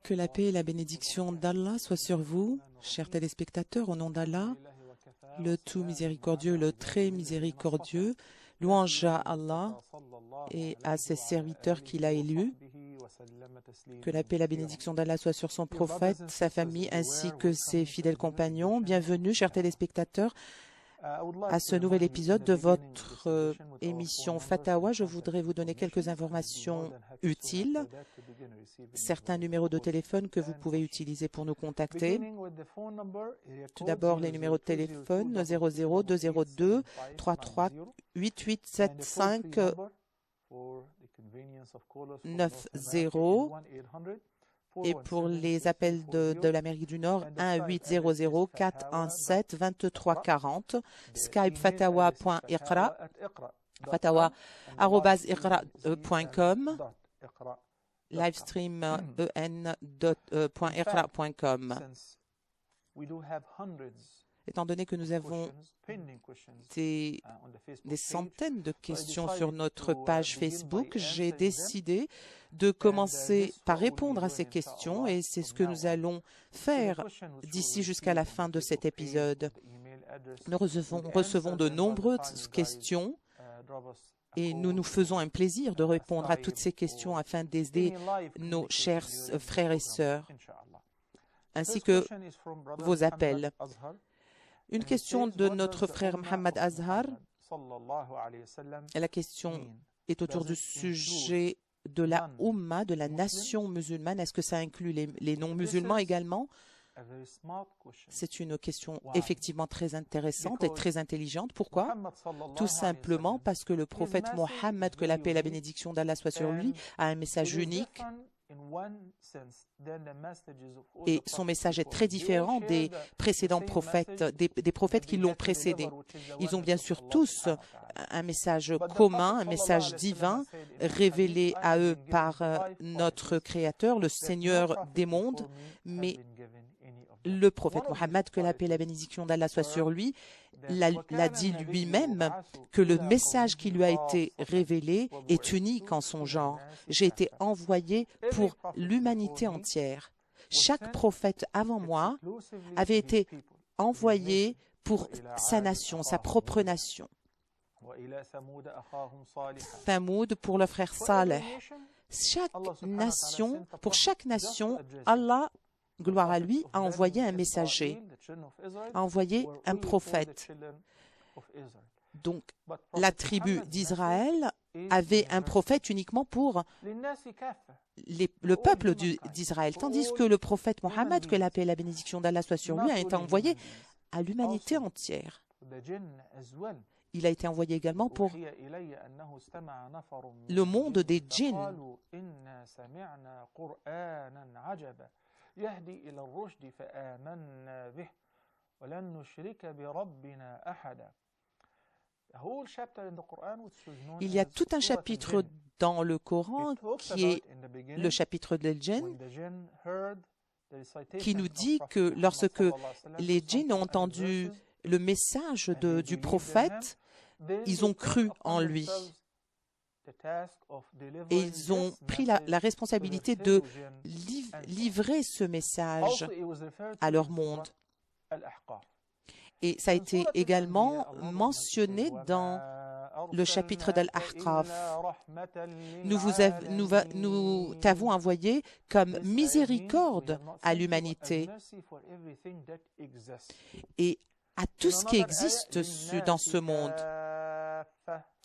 Que la paix et la bénédiction d'Allah soient sur vous, chers téléspectateurs, au nom d'Allah, le tout miséricordieux, le très miséricordieux. Louange à Allah et à ses serviteurs qu'il a élus. Que la paix et la bénédiction d'Allah soient sur son prophète, sa famille ainsi que ses fidèles compagnons. Bienvenue, chers téléspectateurs, à ce nouvel épisode de votre émission Fatawa. Je voudrais vous donner quelques informations utiles, certains numéros de téléphone que vous pouvez utiliser pour nous contacter. Tout d'abord, les numéros de téléphone 00 202 33 8875 90. Et pour les appels de l'Amérique du Nord, 1-800 417 2340. Skype fatawa.iqra, fatawa@iqra.com, livestream en.iqra.com. Étant donné que nous avons des centaines de questions sur notre page Facebook, j'ai décidé de commencer par répondre à ces questions et c'est ce que nous allons faire d'ici jusqu'à la fin de cet épisode. Nous recevons de nombreuses questions et nous nous faisons un plaisir de répondre à toutes ces questions afin d'aider nos chers frères et sœurs, ainsi que vos appels. Une question de notre frère Mohammed Azhar. La question est autour du sujet de la Ummah, de la nation musulmane. Est-ce que ça inclut les non-musulmans également? C'est une question effectivement très intéressante et très intelligente. Pourquoi? Tout simplement parce que le prophète Mohammed, que la paix et la bénédiction d'Allah soit sur lui, a un message unique. Et son message est très différent des précédents prophètes, des prophètes qui l'ont précédé. Ils ont bien sûr tous un message commun, un message divin, révélé à eux par notre Créateur, le Seigneur des mondes. Mais le prophète Mohammed, que la paix et la bénédiction d'Allah soit sur lui, l'a dit lui-même que le message qui lui a été révélé est unique en son genre. J'ai été envoyé pour l'humanité entière. Chaque prophète avant moi avait été envoyé pour sa nation, sa propre nation. Thamoud pour le frère Saleh. Pour chaque nation, Allah, gloire à lui, a envoyé un messager, a envoyé un prophète. Donc, la tribu d'Israël avait un prophète uniquement pour le peuple d'Israël, tandis que le prophète Mohammed, que la paix et la bénédiction d'Allah soit sur lui, a été envoyé à l'humanité entière. Il a été envoyé également pour le monde des djinns. Il y a tout un chapitre dans le Coran qui est le chapitre des djinns, qui nous dit que lorsque les djinns ont entendu le message du prophète, ils ont cru en lui. Et ils ont pris la responsabilité de livrer ce message à leur monde. Et ça a été également mentionné dans le chapitre d'Al-Ahqaf. Nous t'avons envoyé comme miséricorde à l'humanité et à tout ce qui existe dans ce monde.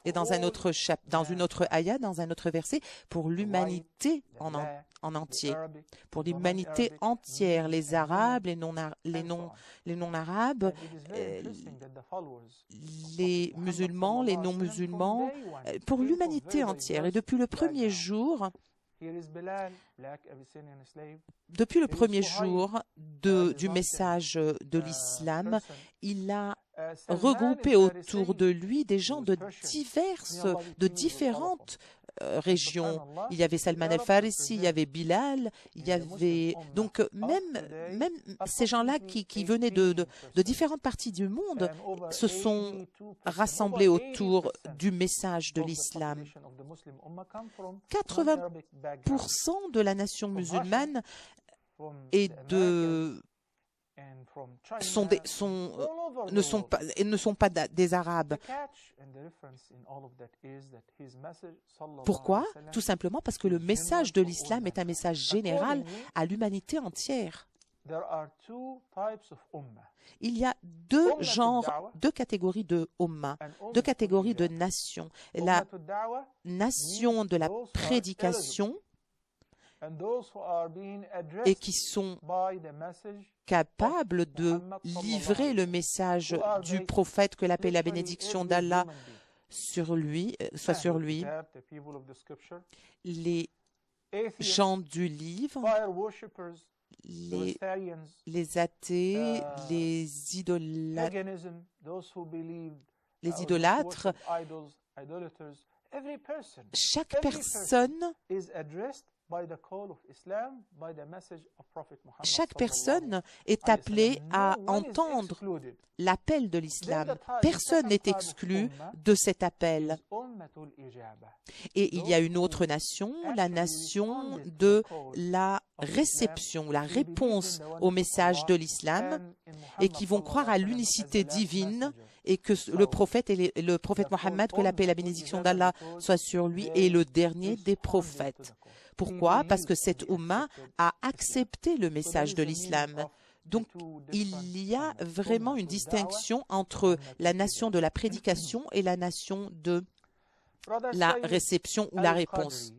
Et dans une autre ayah, dans un autre verset, pour l'humanité en entier, pour l'humanité entière, les Arabes, les non-Arabes, les musulmans, les non-musulmans, pour l'humanité entière. Et depuis le premier jour du message de l'islam, il a regroupé autour de lui des gens de différentes région. Il y avait Salman al-Farisi, il y avait Bilal, il y avait... Donc, même ces gens-là qui venaient de différentes parties du monde se sont rassemblés autour du message de l'islam. 80% de la nation musulmane et ne sont pas des Arabes. Pourquoi? Tout simplement parce que le message de l'islam est un message général à l'humanité entière. Il y a deux catégories de umma, deux catégories de nations. La nation de la prédication et qui sont capables de livrer le message du prophète, que la paix et la bénédiction d'Allah soit sur lui. Les gens du livre, les athées, les idolâtres, chaque personne est appelée à entendre l'appel de l'islam. Personne n'est exclu de cet appel. Et il y a une autre nation, la nation de la réception, la réponse au message de l'islam, et qui vont croire à l'unicité divine et que le prophète Mohammed, que la paix et la bénédiction d'Allah soient sur lui, est le dernier des prophètes. Pourquoi? Parce que cette Ummah a accepté le message de l'islam. Donc, il y a vraiment une distinction entre la nation de la prédication et la nation de la réception ou la réponse.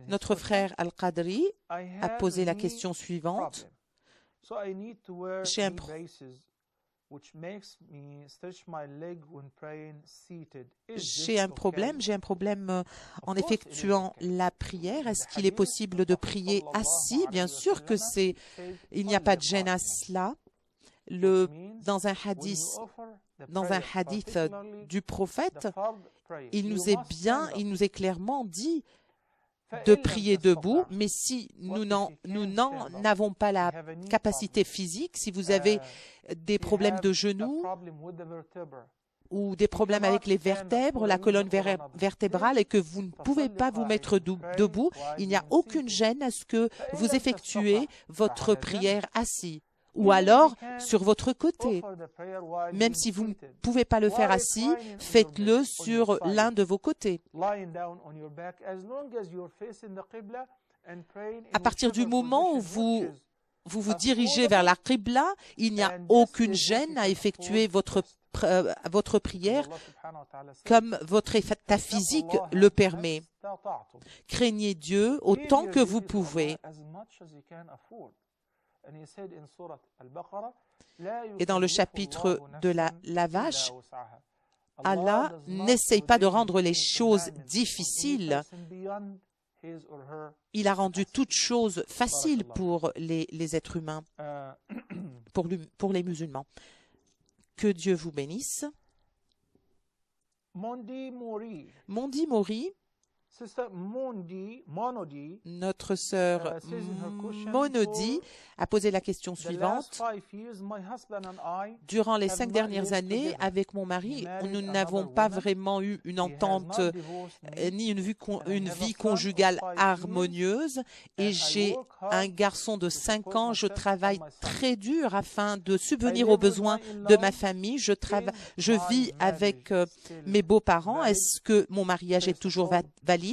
Notre frère Al-Qadri a posé la question suivante. J'ai un problème en effectuant la prière. Est-ce qu'il est possible de prier assis? Bien sûr que il n'y a pas de gêne à cela. Dans un hadith du prophète, il nous est clairement dit de prier debout, mais si nous n'en avons pas la capacité physique, si vous avez des problèmes de genoux ou des problèmes avec les vertèbres, la colonne vertébrale, et que vous ne pouvez pas vous mettre debout, il n'y a aucune gêne à ce que vous effectuez votre prière assis. Ou alors sur votre côté. Même si vous ne pouvez pas le faire assis, faites-le sur l'un de vos côtés. À partir du moment où vous dirigez vers la Qibla, il n'y a aucune gêne à effectuer votre prière comme votre état physique le permet. Craignez Dieu autant que vous pouvez. Et dans le chapitre de la vache, Allah n'essaye pas de rendre les choses difficiles. Il a rendu toutes choses faciles pour les êtres humains, pour les musulmans. Que Dieu vous bénisse. Mondi Mori, notre sœur Monodi a posé la question suivante. Durant les 5 dernières années, avec mon mari, nous n'avons pas vraiment eu une entente ni une vie conjugale harmonieuse, et j'ai un garçon de 5 ans. Je travaille très dur afin de subvenir aux besoins de ma famille. Je vis avec mes beaux-parents. Est-ce que mon mariage est toujours valide?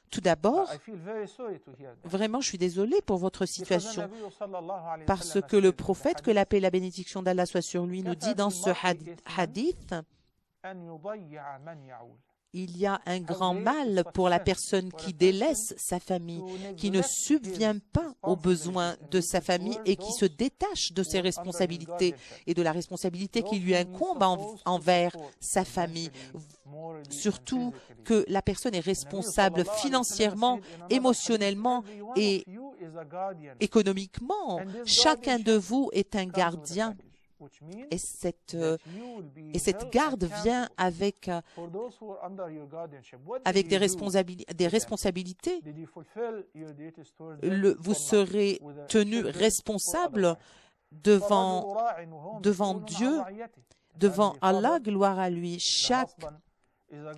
Tout d'abord, vraiment, je suis désolée pour votre situation, parce que le prophète, que la paix et la bénédiction d'Allah soit sur lui, nous dit dans ce hadith, il y a un grand mal pour la personne qui délaisse sa famille, qui ne subvient pas aux besoins de sa famille et qui se détache de ses responsabilités et de la responsabilité qui lui incombe envers sa famille. Surtout que la personne est responsable financièrement, émotionnellement et économiquement. Chacun de vous est un gardien Et cette garde vient avec des responsabilités. Vous serez tenu responsable devant Dieu, devant Allah, gloire à lui. Chaque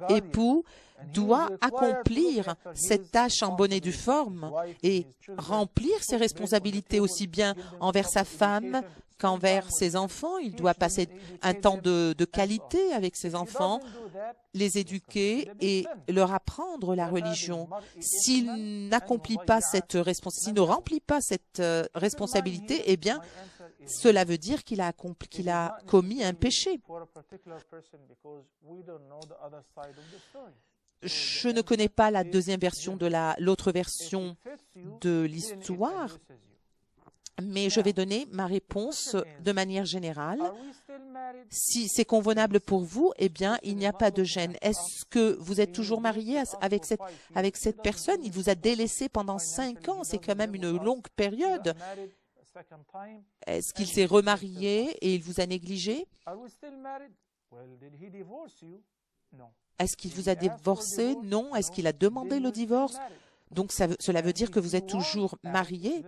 époux doit accomplir cette tâche en bonne et due forme et remplir ses responsabilités aussi bien envers sa femme qu'envers ses enfants. Il doit passer un temps de qualité avec ses enfants, les éduquer et leur apprendre la religion. S'il n'accomplit pas cette responsabilité, s'il ne remplit pas cette responsabilité, eh bien, cela veut dire qu'il a commis un péché. Je ne connais pas la deuxième version de l'autre version de l'histoire, mais je vais donner ma réponse de manière générale. Si c'est convenable pour vous, eh bien, il n'y a pas de gêne. Est-ce que vous êtes toujours marié avec cette personne? Il vous a délaissé pendant 5 ans. C'est quand même une longue période. Est-ce qu'il s'est remarié et il vous a négligé? Est-ce qu'il vous a divorcé? Non. Est-ce qu'il a demandé le divorce? Donc, cela veut dire que vous êtes toujours marié.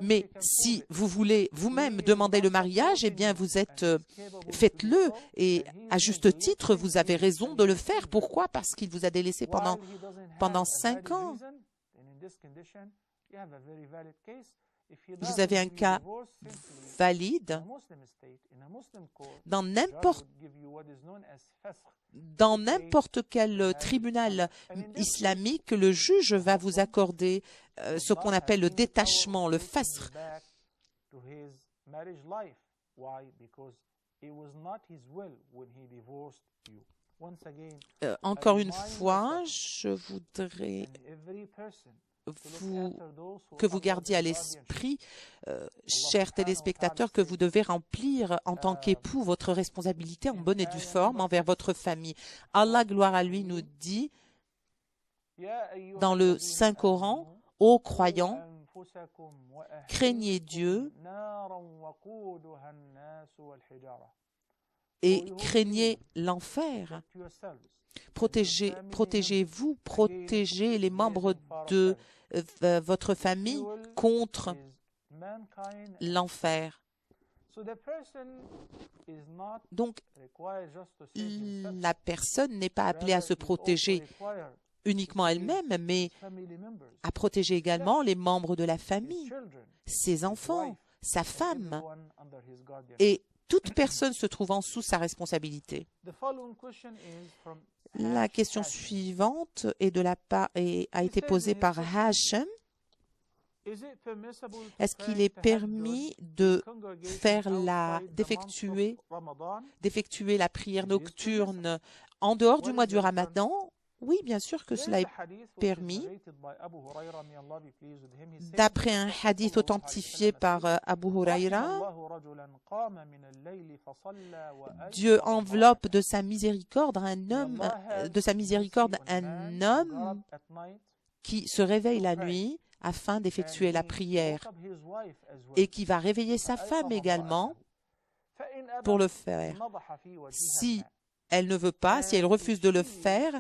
Mais si vous voulez vous-même demander le mariage, eh bien, faites-le. Et à juste titre, vous avez raison de le faire. Pourquoi? Parce qu'il vous a délaissé pendant 5 ans. Vous avez un cas valide dans n'importe quel tribunal islamique. Le juge va vous accorder ce qu'on appelle le détachement, le fasr. Encore une fois, je voudrais que vous gardiez à l'esprit, chers téléspectateurs, que vous devez remplir en tant qu'époux votre responsabilité en bonne et due forme envers votre famille. Allah, gloire à lui, nous dit dans le Saint-Coran, « Ô croyants, craignez Dieu et craignez l'enfer. Protégez-vous, protégez les membres de votre famille contre l'enfer. » Donc, la personne n'est pas appelée à se protéger uniquement elle-même, mais à protéger également les membres de la famille, ses enfants, sa femme et toute personne se trouvant sous sa responsabilité. La question suivante a été posée par Hachem. Est-ce qu'il est permis d'effectuer la prière nocturne en dehors du mois du Ramadan? Oui, bien sûr que cela est permis. D'après un hadith authentifié par Abu Huraira, Dieu enveloppe de sa miséricorde un homme qui se réveille la nuit afin d'effectuer la prière et qui va réveiller sa femme également pour le faire. Si elle ne veut pas, si elle refuse de le faire,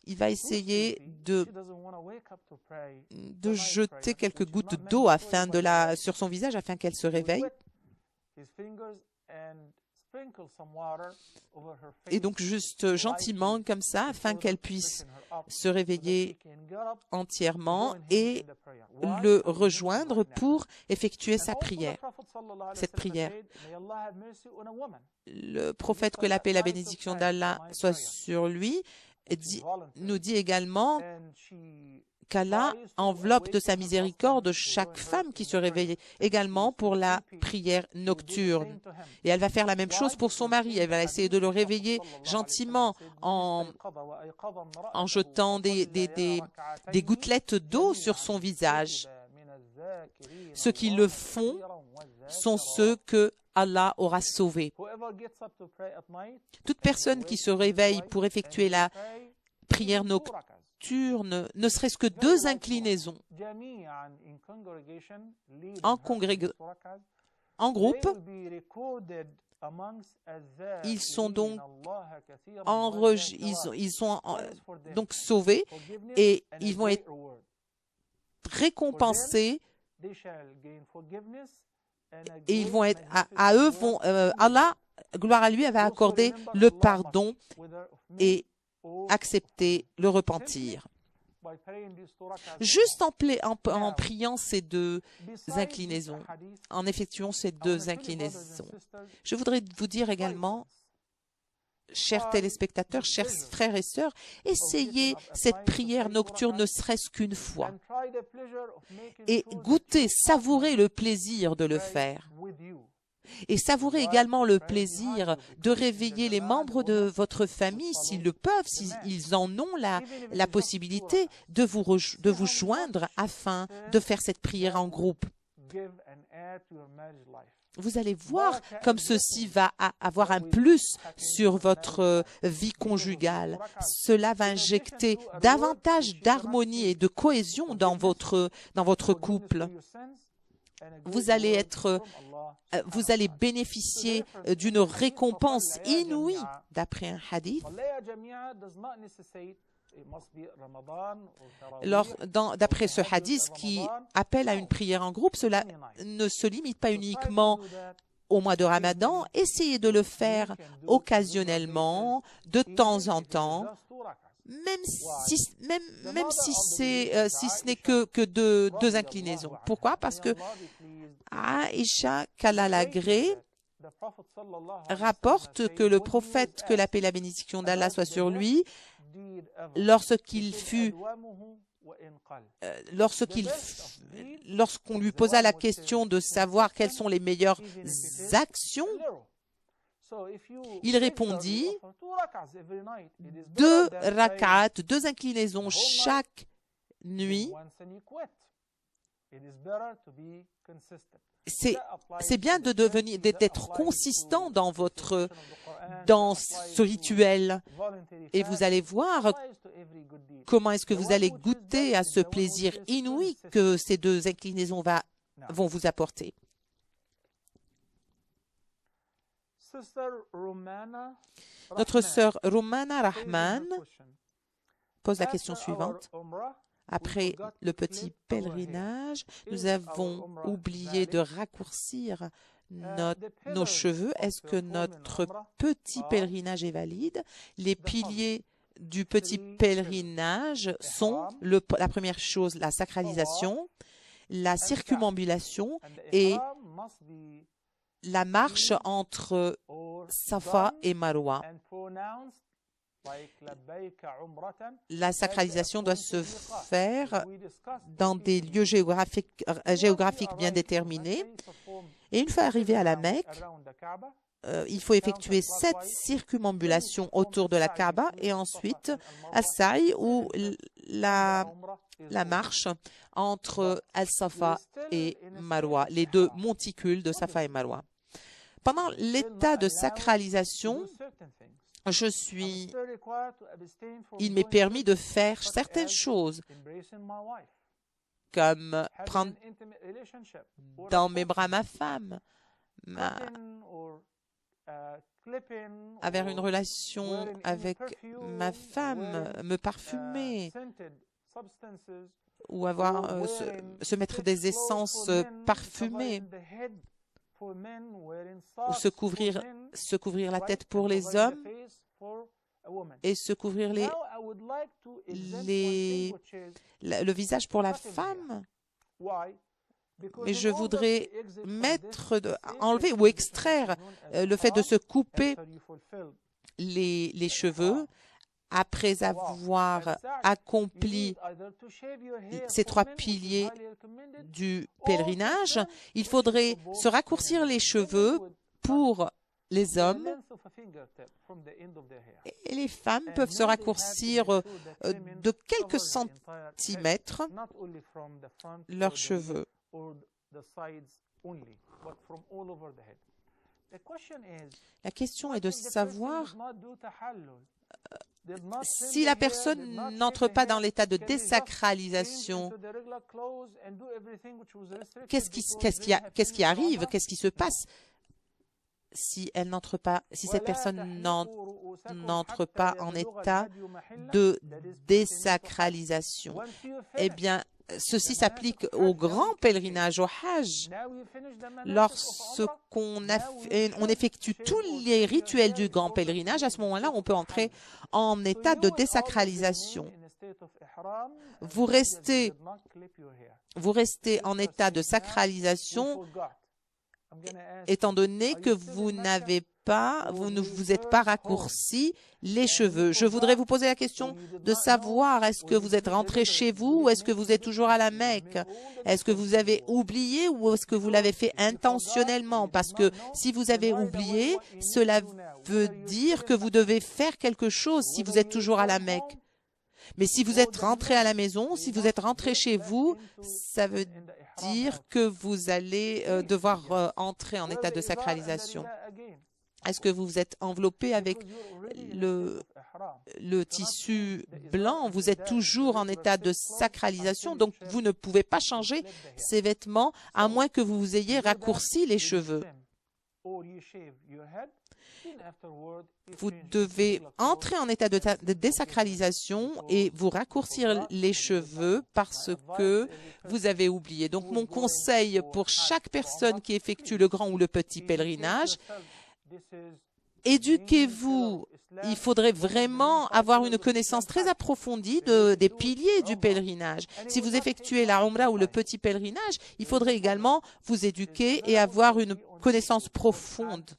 il va essayer de jeter quelques gouttes d'eau sur son visage afin qu'elle se réveille. Et donc juste gentiment comme ça afin qu'elle puisse se réveiller entièrement et le rejoindre pour effectuer cette prière. Le prophète, que la paix et la bénédiction d'Allah soit sur lui, nous dit également qu'Allah enveloppe de sa miséricorde chaque femme qui se réveille également pour la prière nocturne. Et elle va faire la même chose pour son mari. Elle va essayer de le réveiller gentiment en jetant des gouttelettes d'eau sur son visage. Ceux qui le font sont ceux que Allah aura sauvés. Toute personne qui se réveille pour effectuer la prière nocturne nocturne, ne serait-ce que 2 inclinaisons en groupe, ils sont donc, donc sauvés et ils vont être récompensés et ils vont être à eux vont Allah, gloire à lui, va accorder le pardon et accepter le repentir. Juste en priant ces 2 inclinaisons, en effectuant ces 2 inclinaisons. Je voudrais vous dire également, chers téléspectateurs, chers frères et sœurs, essayez cette prière nocturne ne serait-ce qu'une fois et goûtez, savourez le plaisir de le faire. Et savourez également le plaisir de réveiller les membres de votre famille, s'ils le peuvent, s'ils en ont la possibilité, de vous joindre afin de faire cette prière en groupe. Vous allez voir comme ceci va avoir un plus sur votre vie conjugale. Cela va injecter davantage d'harmonie et de cohésion dans votre couple. Vous allez bénéficier d'une récompense inouïe d'après un hadith. D'après ce hadith qui appelle à une prière en groupe, cela ne se limite pas uniquement au mois de Ramadan. Essayez de le faire occasionnellement, de temps en temps, même si ce n'est que 2 inclinaisons. Pourquoi? Parce que Aïcha, qu'Allah l'agrée, rapporte que le prophète, que la paix et la bénédiction d'Allah soit sur lui, lorsqu'on lui posa la question de savoir quelles sont les meilleures actions, il répondit 2 rak'at, 2 inclinaisons chaque nuit. C'est bien d'être consistant dans ce rituel. Et vous allez voir comment est-ce que vous allez goûter à ce plaisir inouï que ces 2 inclinaisons vont vous apporter. Notre sœur Romana Rahman pose la question suivante. Après le petit pèlerinage, nous avons oublié de raccourcir nos cheveux. Est-ce que notre petit pèlerinage est valide? Les piliers du petit pèlerinage sont la première chose, la sacralisation, la circumambulation et la marche entre Safa et Marwa. La sacralisation doit se faire dans des lieux géographiques bien déterminés. Et une fois arrivé à la Mecque, il faut effectuer 7 circumambulations autour de la Kaaba et ensuite As-Sa'i ou la marche entre Al-Safa et Marwa, les 2 monticules de Safa et Marwa. Pendant l'état de sacralisation, il m'est permis de faire certaines choses, comme prendre dans mes bras ma femme, avoir une relation avec ma femme, me parfumer, ou se mettre des essences parfumées, ou se couvrir la tête pour les hommes et se couvrir le visage pour la femme. Mais je voudrais enlever ou extraire le fait de se couper les cheveux après avoir accompli ces 3 piliers du pèlerinage. Il faudrait se raccourcir les cheveux pour les hommes, et les femmes peuvent se raccourcir de quelques centimètres leurs cheveux. La question est de savoir si la personne n'entre pas dans l'état de désacralisation, qu'est-ce qui arrive? Qu'est-ce qui se passe si elle n'entre pas, si cette personne n'entre pas en état de désacralisation? Eh bien, ceci s'applique au grand pèlerinage, au Hajj. Lorsqu'on effectue tous les rituels du grand pèlerinage, à ce moment-là, on peut entrer en état de désacralisation. Vous restez en état de sacralisation étant donné que vous ne vous êtes pas raccourci les cheveux. Je voudrais vous poser la question de savoir, est-ce que vous êtes rentré chez vous ou est-ce que vous êtes toujours à la Mecque? Est-ce que vous avez oublié ou est-ce que vous l'avez fait intentionnellement? Parce que si vous avez oublié, cela veut dire que vous devez faire quelque chose si vous êtes toujours à la Mecque. Mais si vous êtes rentré à la maison, si vous êtes rentré chez vous, ça veut dire que vous allez devoir entrer en état de sacralisation. Est-ce que vous vous êtes enveloppé avec le tissu blanc? Vous êtes toujours en état de sacralisation, donc vous ne pouvez pas changer ces vêtements à moins que vous vous ayez raccourci les cheveux. Vous devez entrer en état de désacralisation et vous raccourcir les cheveux parce que vous avez oublié. Donc, mon conseil pour chaque personne qui effectue le grand ou le petit pèlerinage, éduquez-vous. Il faudrait vraiment avoir une connaissance très approfondie des piliers du pèlerinage. Si vous effectuez la Umrah ou le petit pèlerinage, il faudrait également vous éduquer et avoir une connaissance profonde.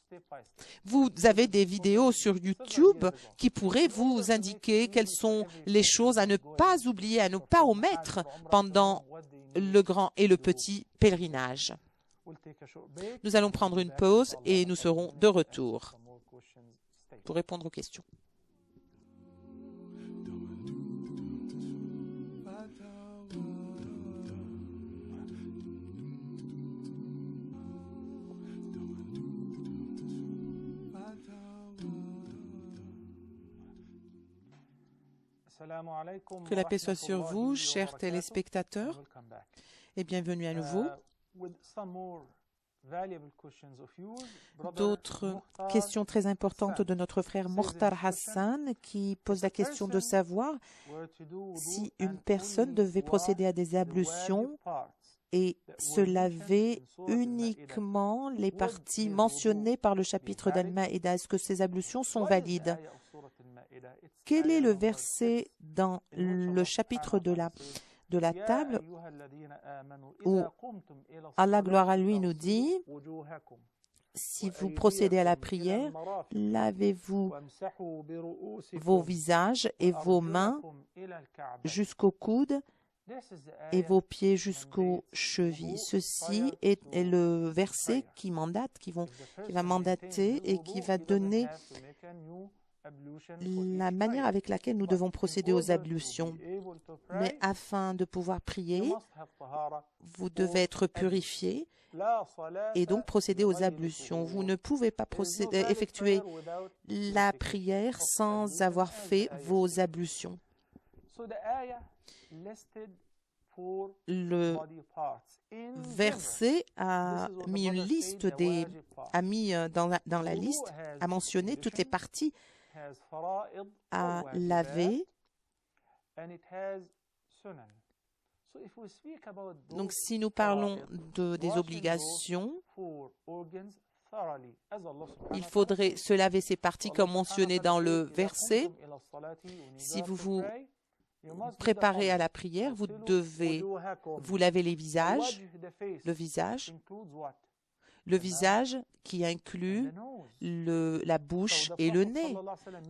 Vous avez des vidéos sur YouTube qui pourraient vous indiquer quelles sont les choses à ne pas oublier, à ne pas omettre pendant le grand et le petit pèlerinage. Nous allons prendre une pause et nous serons de retour pour répondre aux questions. Que la paix soit sur vous, chers téléspectateurs, et bienvenue à nouveau. D'autres questions très importantes de notre frère Mokhtar Hassan qui pose la question de savoir si une personne devait procéder à des ablutions et se laver uniquement les parties mentionnées par le chapitre d'Al-Maïda. Est-ce que ces ablutions sont valides? Quel est le verset dans le chapitre de la table où Allah, gloire à lui, nous dit: si vous procédez à la prière, lavez-vous vos visages et vos mains jusqu'aux coudes et vos pieds jusqu'aux chevilles. Ceci est le verset qui va mandater et qui va donner la manière avec laquelle nous devons procéder aux ablutions. Mais afin de pouvoir prier, vous devez être purifié et donc procéder aux ablutions. Vous ne pouvez pas effectuer la prière sans avoir fait vos ablutions. Le verset a mis une liste dans la liste, a mentionné toutes les parties à laver. Donc, si nous parlons des obligations, il faudrait se laver ces parties comme mentionné dans le verset. Si vous vous préparez à la prière, vous devez vous laver le visage qui inclut la bouche et le nez.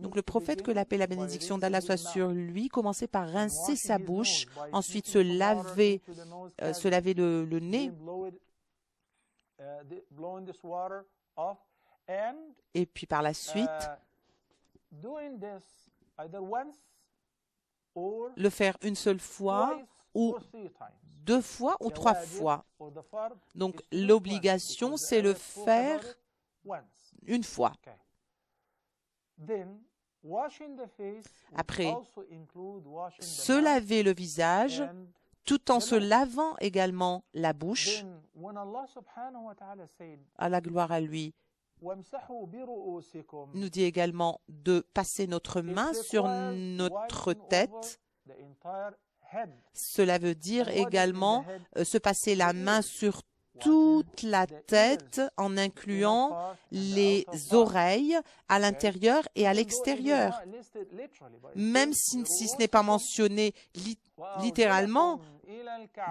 Donc le prophète, que la paix et la bénédiction d'Allah soit sur lui, commençait par rincer sa bouche, ensuite se laver le nez, et puis par la suite le faire une seule fois ou 2 fois ou 3 fois. Donc, l'obligation, c'est le faire une fois. Après, se laver le visage tout en se lavant également la bouche. À la gloire à lui, nous dit également de passer notre main sur notre tête. Cela veut dire également se passer la main sur toute la tête en incluant les oreilles à l'intérieur et à l'extérieur. Même si ce n'est pas mentionné littéralement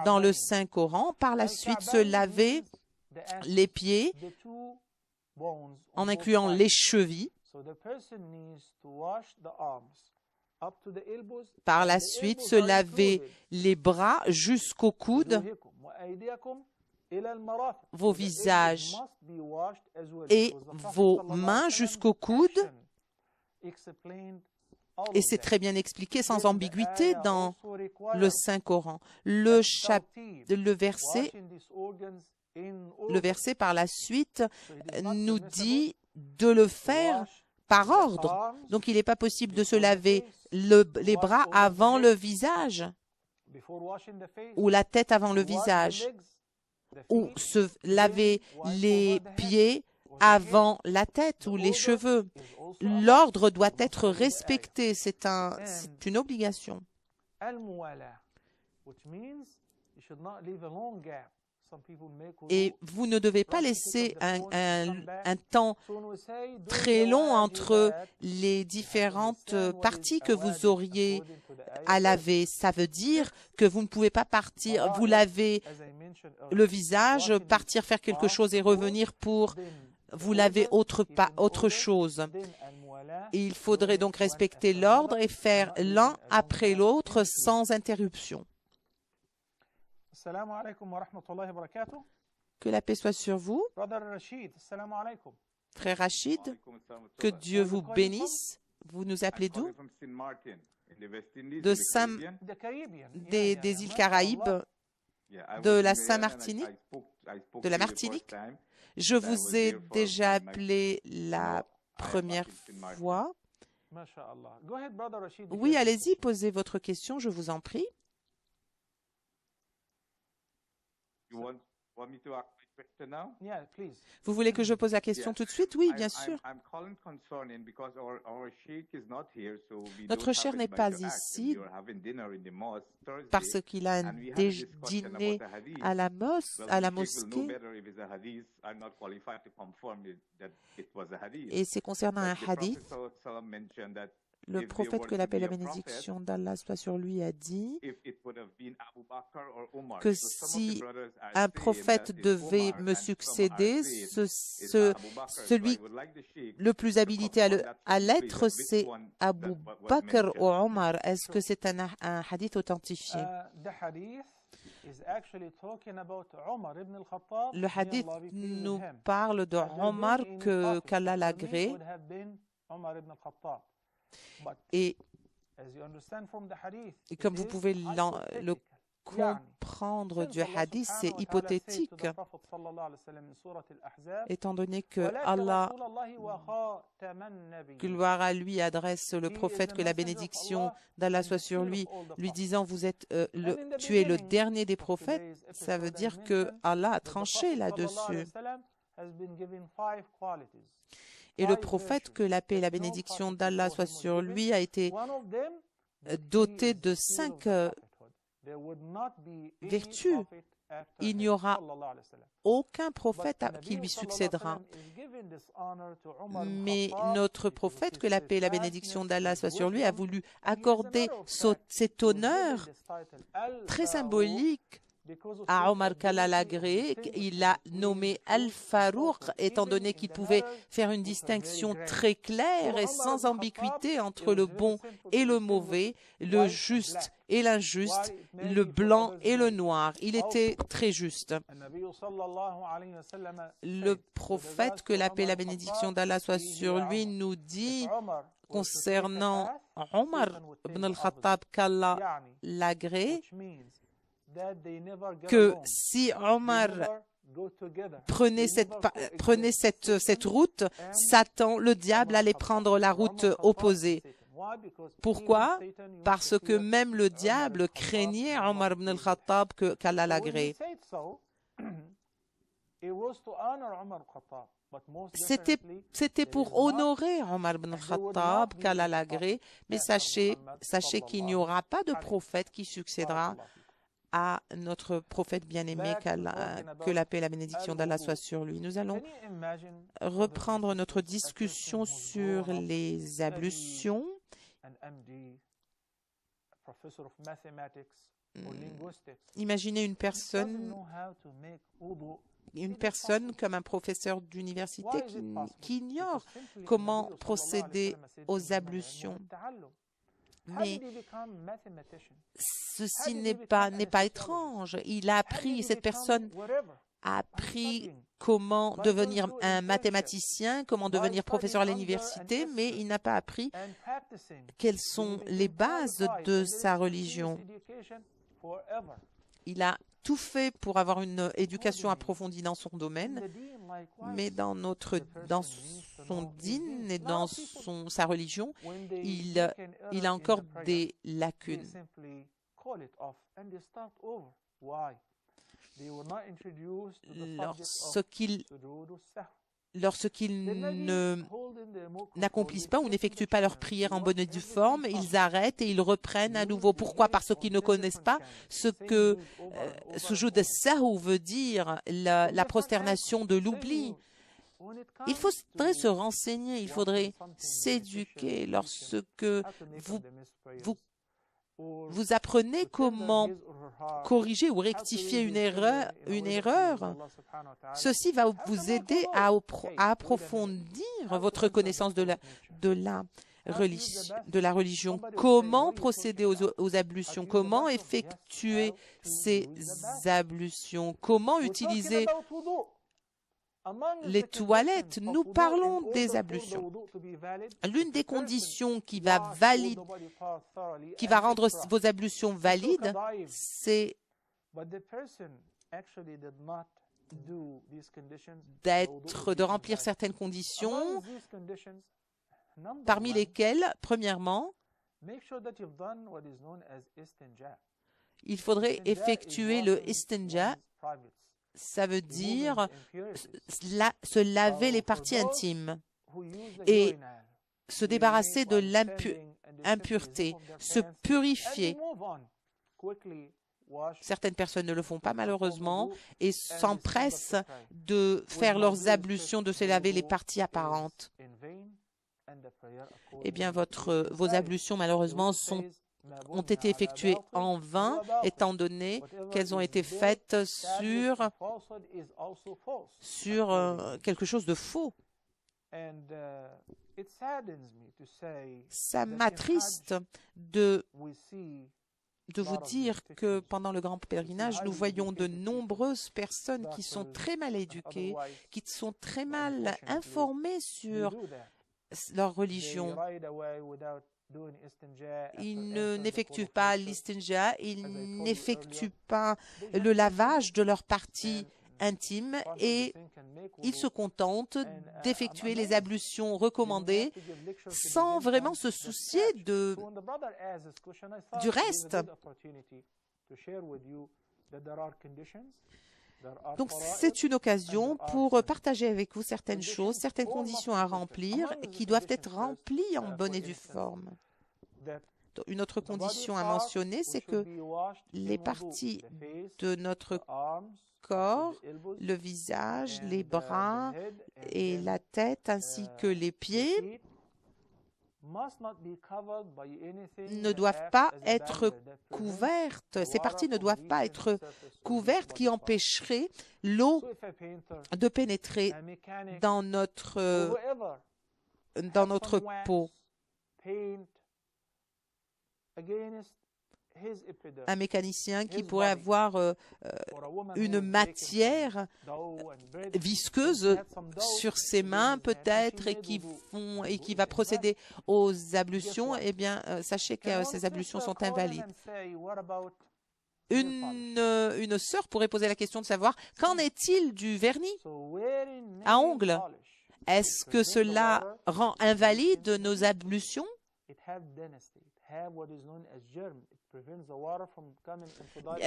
dans le Saint-Coran, par la suite se laver les pieds en incluant les chevilles. Par la suite, se laver les bras jusqu'aux coudes, vos visages et vos mains jusqu'aux coudes. Et c'est très bien expliqué sans ambiguïté dans le Saint-Coran. Le verset par la suite nous dit de le faire par ordre. Donc, il n'est pas possible de se laver les bras avant le visage ou la tête avant le visage ou se laver les pieds avant la tête ou les cheveux. L'ordre doit être respecté. C'est une obligation. Et vous ne devez pas laisser un temps très long entre les différentes parties que vous auriez à laver. Ça veut dire que vous ne pouvez pas partir, vous laver le visage, partir faire quelque chose et revenir pour vous laver autre chose. Et il faudrait donc respecter l'ordre et faire l'un après l'autre sans interruption. Que la paix soit sur vous. Frère Rachid, que Dieu vous bénisse. Vous nous appelez d'où? Des îles Caraïbes, de la Saint-Martinique, de la Martinique. Je vous ai déjà appelé la première fois. Oui, allez-y, posez votre question, je vous en prie. Vous voulez que je pose la question tout de suite? Oui, bien sûr. Notre cher n'est pas ici parce qu'il a un dîner à la mosquée. Et c'est concernant un hadith. Le prophète, que la paix et la bénédiction d'Allah soit sur lui, a dit que si un prophète devait me succéder, celui le plus habilité à l'être, c'est Abu Bakr ou Omar. Est-ce que c'est un hadith authentifié? Le hadith nous parle de Omar qu'Allah l'agrée. Et comme vous pouvez le comprendre du hadith, c'est hypothétique, étant donné que Allah, gloire à lui, adresse le prophète, que la bénédiction d'Allah soit sur lui, lui disant tu es le dernier des prophètes. Ça veut dire que Allah a tranché là-dessus. Et le prophète, que la paix et la bénédiction d'Allah soient sur lui, a été doté de 5 vertus. Il n'y aura aucun prophète qui lui succédera. Mais notre prophète, que la paix et la bénédiction d'Allah soient sur lui, a voulu accorder cet honneur très symbolique à Omar qu'Allah l'agrée. Il l'a nommé Al-Farouq, étant donné qu'il pouvait faire une distinction très claire et sans ambiguïté entre le bon et le mauvais, le juste et l'injuste, le blanc et le noir. Il était très juste. Le prophète, que la paix et la bénédiction d'Allah soit sur lui, nous dit concernant Omar ibn al-Khattab qu'Allah l'agrée, que si Omar prenez cette route, Satan, le diable, allait prendre la route opposée. Pourquoi? Parce que même le diable craignait Omar ibn al-Khattab qu'Allah l'agrée. C'était pour honorer Omar ibn al-Khattab qu'Allah l'agrée, mais sachez qu'il n'y aura pas de prophète qui succédera à notre prophète bien-aimé, que la paix et la bénédiction d'Allah soient sur lui. Nous allons reprendre notre discussion sur les ablutions. Imaginez une personne comme un professeur d'université qui ignore comment procéder aux ablutions. Mais ceci n'est pas étrange. Cette personne a appris comment devenir un mathématicien, comment devenir professeur à l'université, mais il n'a pas appris quelles sont les bases de sa religion. Il a tout fait pour avoir une éducation approfondie dans son domaine, mais dans son dîn et dans sa religion, il a encore des lacunes. Lorsqu'ils n'accomplissent pas ou n'effectuent pas leur prière en bonne et due forme, ils arrêtent et ils reprennent à nouveau. Pourquoi? Parce qu'ils ne connaissent pas ce que sujoud as-sahou veut dire, la prosternation de l'oubli. Il faudrait se renseigner, il faudrait s'éduquer lorsque vous apprenez comment corriger ou rectifier une erreur. Ceci va vous aider à approfondir votre connaissance de la religion. Comment procéder aux ablutions? Comment effectuer ces ablutions? Comment utiliser les toilettes? Nous parlons des ablutions. L'une des conditions qui va rendre vos ablutions valides, c'est de remplir certaines conditions, parmi lesquelles, premièrement, il faudrait effectuer le istinja. Ça veut dire se laver les parties intimes et se débarrasser de l'impureté, se purifier. Certaines personnes ne le font pas malheureusement et s'empressent de faire leurs ablutions, de se laver les parties apparentes. Eh bien, vos ablutions malheureusement ont été effectuées en vain, étant donné qu'elles ont été faites sur quelque chose de faux. Ça m'attriste de vous dire que pendant le grand pèlerinage, nous voyons de nombreuses personnes qui sont très mal éduquées, qui sont très mal informées sur leur religion. Ils n'effectuent pas l'istinja, ils n'effectuent pas le lavage de leurs parties intimes et ils se contentent d'effectuer les ablutions recommandées sans vraiment se soucier du reste. Donc, c'est une occasion pour partager avec vous certaines choses, certaines conditions à remplir qui doivent être remplies en bonne et due forme. Une autre condition à mentionner, c'est que les parties de notre corps, le visage, les bras et la tête, ainsi que les pieds, ne doivent pas être couvertes. Ces parties ne doivent pas être couvertes qui empêcheraient l'eau de pénétrer dans notre peau. Un mécanicien qui pourrait avoir une matière visqueuse sur ses mains peut-être et qui va procéder aux ablutions, eh bien, sachez que ces ablutions sont invalides. Une sœur pourrait poser la question de savoir qu'en est-il du vernis à ongles? Est-ce que cela rend invalide nos ablutions?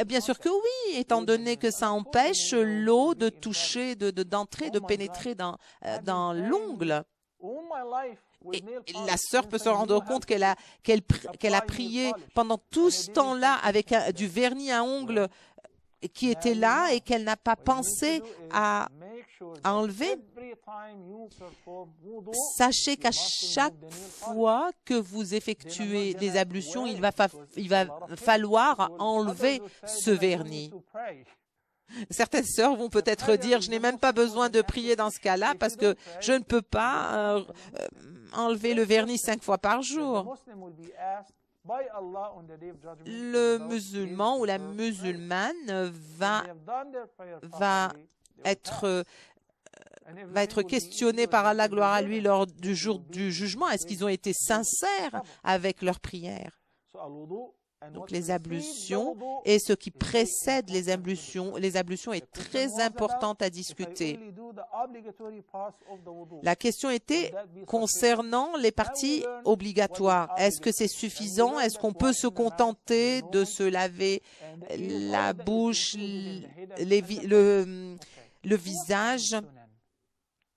Bien sûr que oui, étant donné que ça empêche l'eau de toucher, d'entrer, de pénétrer dans l'ongle. Et la sœur peut se rendre compte qu'elle a prié pendant tout ce temps-là avec du vernis à ongles qui était là et qu'elle n'a pas pensé à enlever. Sachez qu'à chaque fois que vous effectuez des ablutions, il va falloir enlever ce vernis. Certaines sœurs vont peut-être dire, je n'ai même pas besoin de prier dans ce cas-là parce que je ne peux pas enlever le vernis 5 fois par jour. Le musulman ou la musulmane va être questionné par Allah, gloire à lui, lors du jour du jugement. Est-ce qu'ils ont été sincères avec leurs prières? Donc les ablutions et ce qui précède les ablutions est très importante à discuter. La question était concernant les parties obligatoires. Est-ce que c'est suffisant? Est-ce qu'on peut se contenter de se laver la bouche, le visage,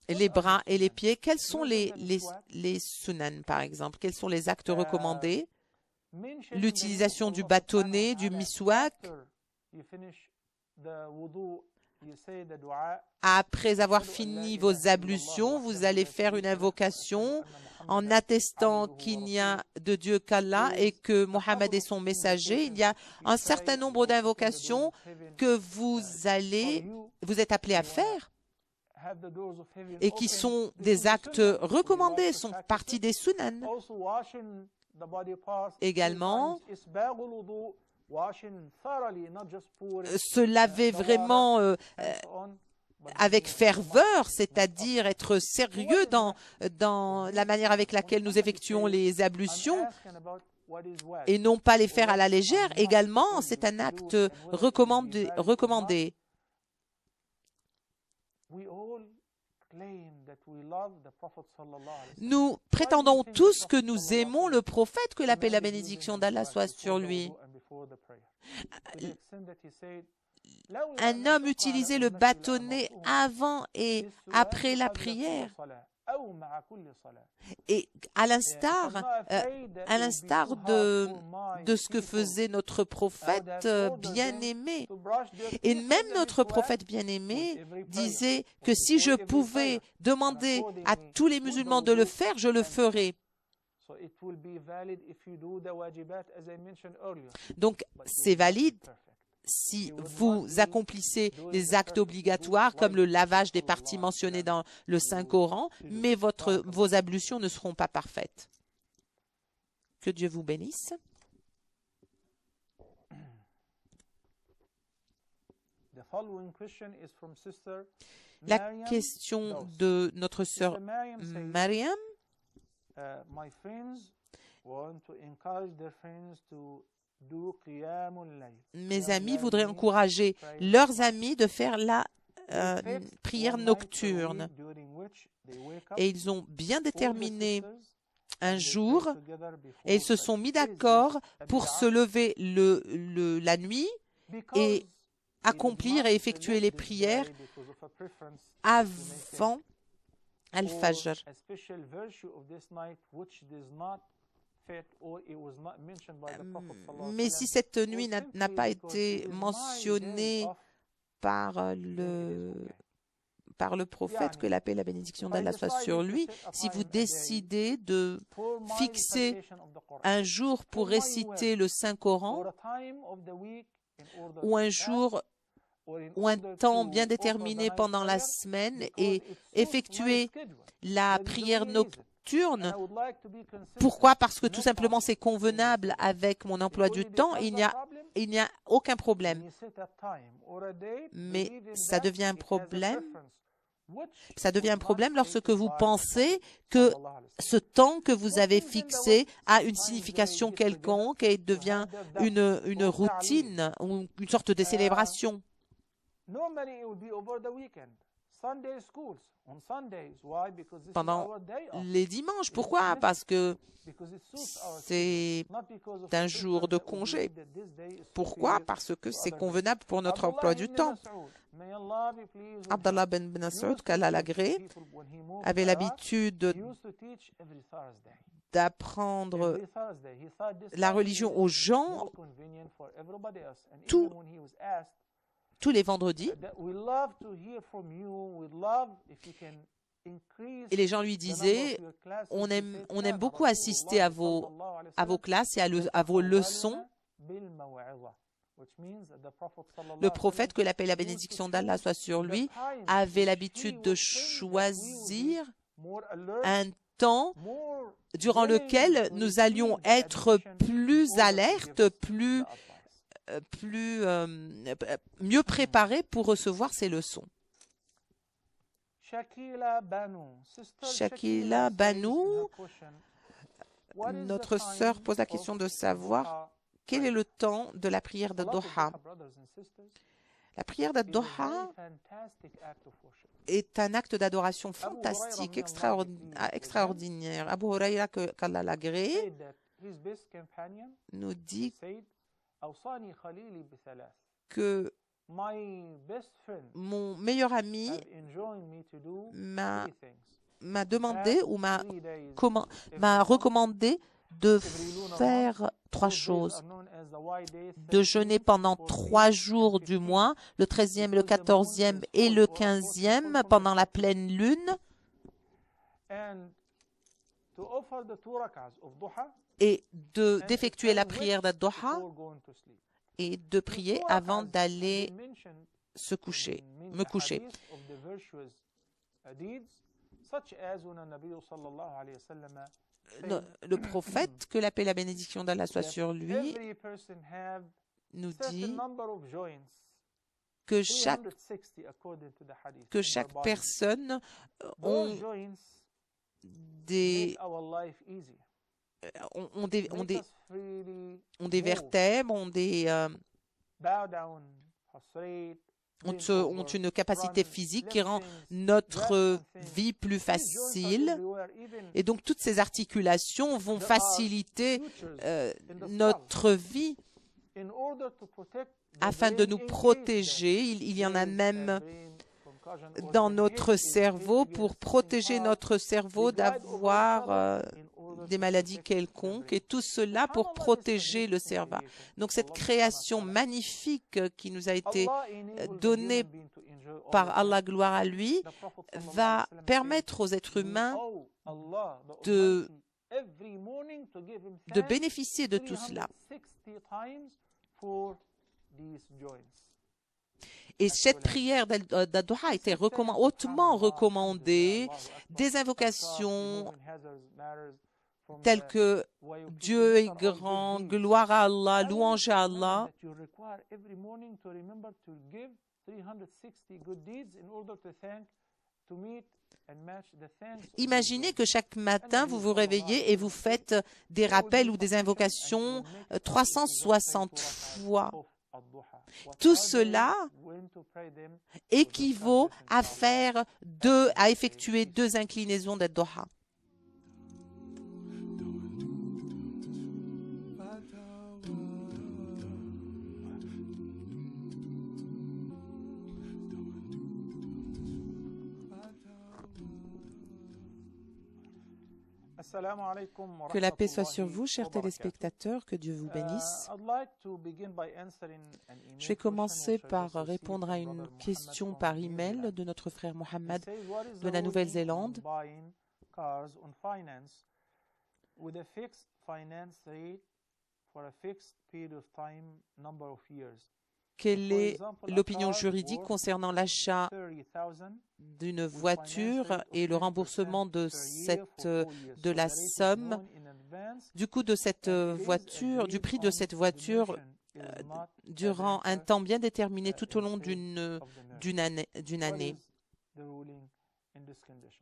les bras et les pieds? Quels sont les sunan, par exemple? Quels sont les actes recommandés? L'utilisation du bâtonnet, du miswak. Après avoir fini vos ablutions, vous allez faire une invocation en attestant qu'il n'y a de Dieu qu'Allah et que Mohammed est son messager. Il y a un certain nombre d'invocations que vous êtes appelés à faire et qui sont des actes recommandés, sont partie des sunan. Également, se laver vraiment avec ferveur, c'est-à-dire être sérieux dans la manière avec laquelle nous effectuons les ablutions et non pas les faire à la légère. Également, c'est un acte recommandé. Nous prétendons tous que nous aimons le prophète, que la paix et la bénédiction d'Allah soit sur lui. Un homme utilisait le bâtonnet avant et après la prière. Et à l'instar de ce que faisait notre prophète bien-aimé. Et même notre prophète bien-aimé disait que si je pouvais demander à tous les musulmans de le faire, je le ferais. Donc, c'est valide si vous accomplissez les actes obligatoires comme le lavage des parties mentionnées dans le Saint-Coran, mais vos ablutions ne seront pas parfaites. Que Dieu vous bénisse. La question de notre sœur Mariam. Mes amis voudraient encourager leurs amis de faire la prière nocturne. Et ils ont bien déterminé un jour et ils se sont mis d'accord pour se lever la nuit et accomplir et effectuer les prières avant Al-Fajr. Mais si cette nuit n'a pas été mentionnée par le prophète, que la paix et la bénédiction d'Allah soient sur lui, si vous décidez de fixer un jour pour réciter le Saint-Coran, ou un jour ou un temps bien déterminé pendant la semaine et effectuer la prière nocturne. Pourquoi? Parce que tout simplement c'est convenable avec mon emploi du temps. Il n'y a aucun problème. Mais ça devient un problème Ça devient un problème lorsque vous pensez que ce temps que vous avez fixé a une signification quelconque et devient une routine ou une sorte de célébration. Pendant les dimanches. Pourquoi? Parce que c'est un jour de congé. Pourquoi? Parce que c'est convenable pour notre emploi du temps. Abdallah ben Mas'ud, qu'Allah l'agrée, avait l'habitude d'apprendre la religion aux gens tous les vendredis. Et les gens lui disaient, on aime beaucoup assister à vos classes et à vos leçons. Le prophète, que la paix et la bénédiction d'Allah soit sur lui, avait l'habitude de choisir un temps durant lequel nous allions être plus alertes, mieux préparés pour recevoir ces leçons. Shakila Banou, notre sœur, pose la question de savoir quel est le temps de la prière d'Ad-Duha. La prière d'Ad-Duha est un acte d'adoration fantastique, extraordinaire. Abu Huraira, qu'Allah l'agrée, nous dit que mon meilleur ami m'a demandé ou m'a recommandé de faire 3 choses. De jeûner pendant 3 jours du mois, le 13e, le 14e et le 15e pendant la pleine lune, et d'effectuer la prière d'Ad-Duha et de prier avant d'aller me coucher. Le prophète, que la paix et la bénédiction d'Allah soit sur lui, nous dit que chaque personne ont des vertèbres, ont une capacité physique qui rend notre vie plus facile. Et donc, toutes ces articulations vont faciliter notre vie afin de nous protéger. Il y en a même dans notre cerveau pour protéger notre cerveau d'avoir des maladies quelconques, et tout cela pour protéger le cerveau. Donc cette création magnifique qui nous a été donnée par Allah, gloire à lui, va permettre aux êtres humains de bénéficier de tout cela. Et cette prière d'Ad-Duha a été hautement recommandée. Des invocations telles que Dieu est grand, gloire à Allah, louange à Allah. Imaginez que chaque matin, vous vous réveillez et vous faites des rappels ou des invocations 360 fois. Tout cela équivaut à effectuer 2 inclinaisons d'Ad-Duha. Que la paix soit sur vous, chers téléspectateurs, que Dieu vous bénisse. Je vais commencer par répondre à une question par email de notre frère Mohamed de la Nouvelle-Zélande. Quelle est l'opinion juridique concernant l'achat d'une voiture et le remboursement de la somme du coût de cette voiture, du prix de cette voiture durant un temps bien déterminé tout au long d'une année?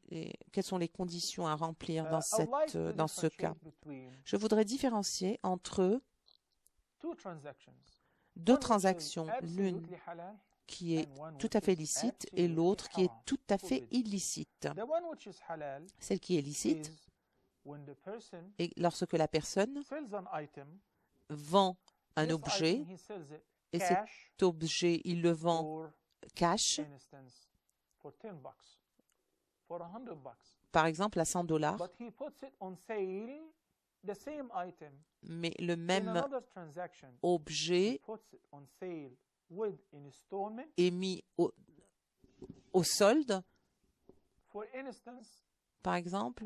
Et quelles sont les conditions à remplir dans ce cas? Je voudrais différencier entre deux transactions, l'une qui est tout à fait licite et l'autre qui est tout à fait illicite. Celle qui est licite est lorsque la personne vend un objet et cet objet, il le vend cash, par exemple à $100, mais le même objet est mis au solde, par exemple,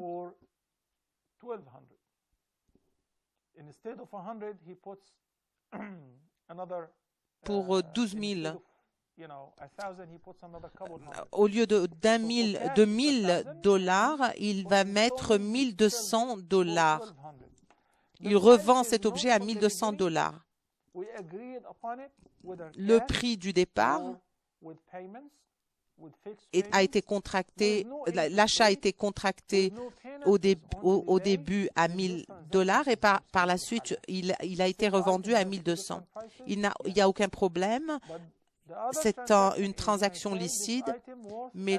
pour 12 000. Au lieu de $1,000, il va mettre $1,200. Il revend cet objet à $1,200. Le prix du départ a été contracté, l'achat a été contracté au début à $1,000 et par la suite, il a été revendu à $1,200. Il n'y a aucun problème. C'est une transaction licite, mais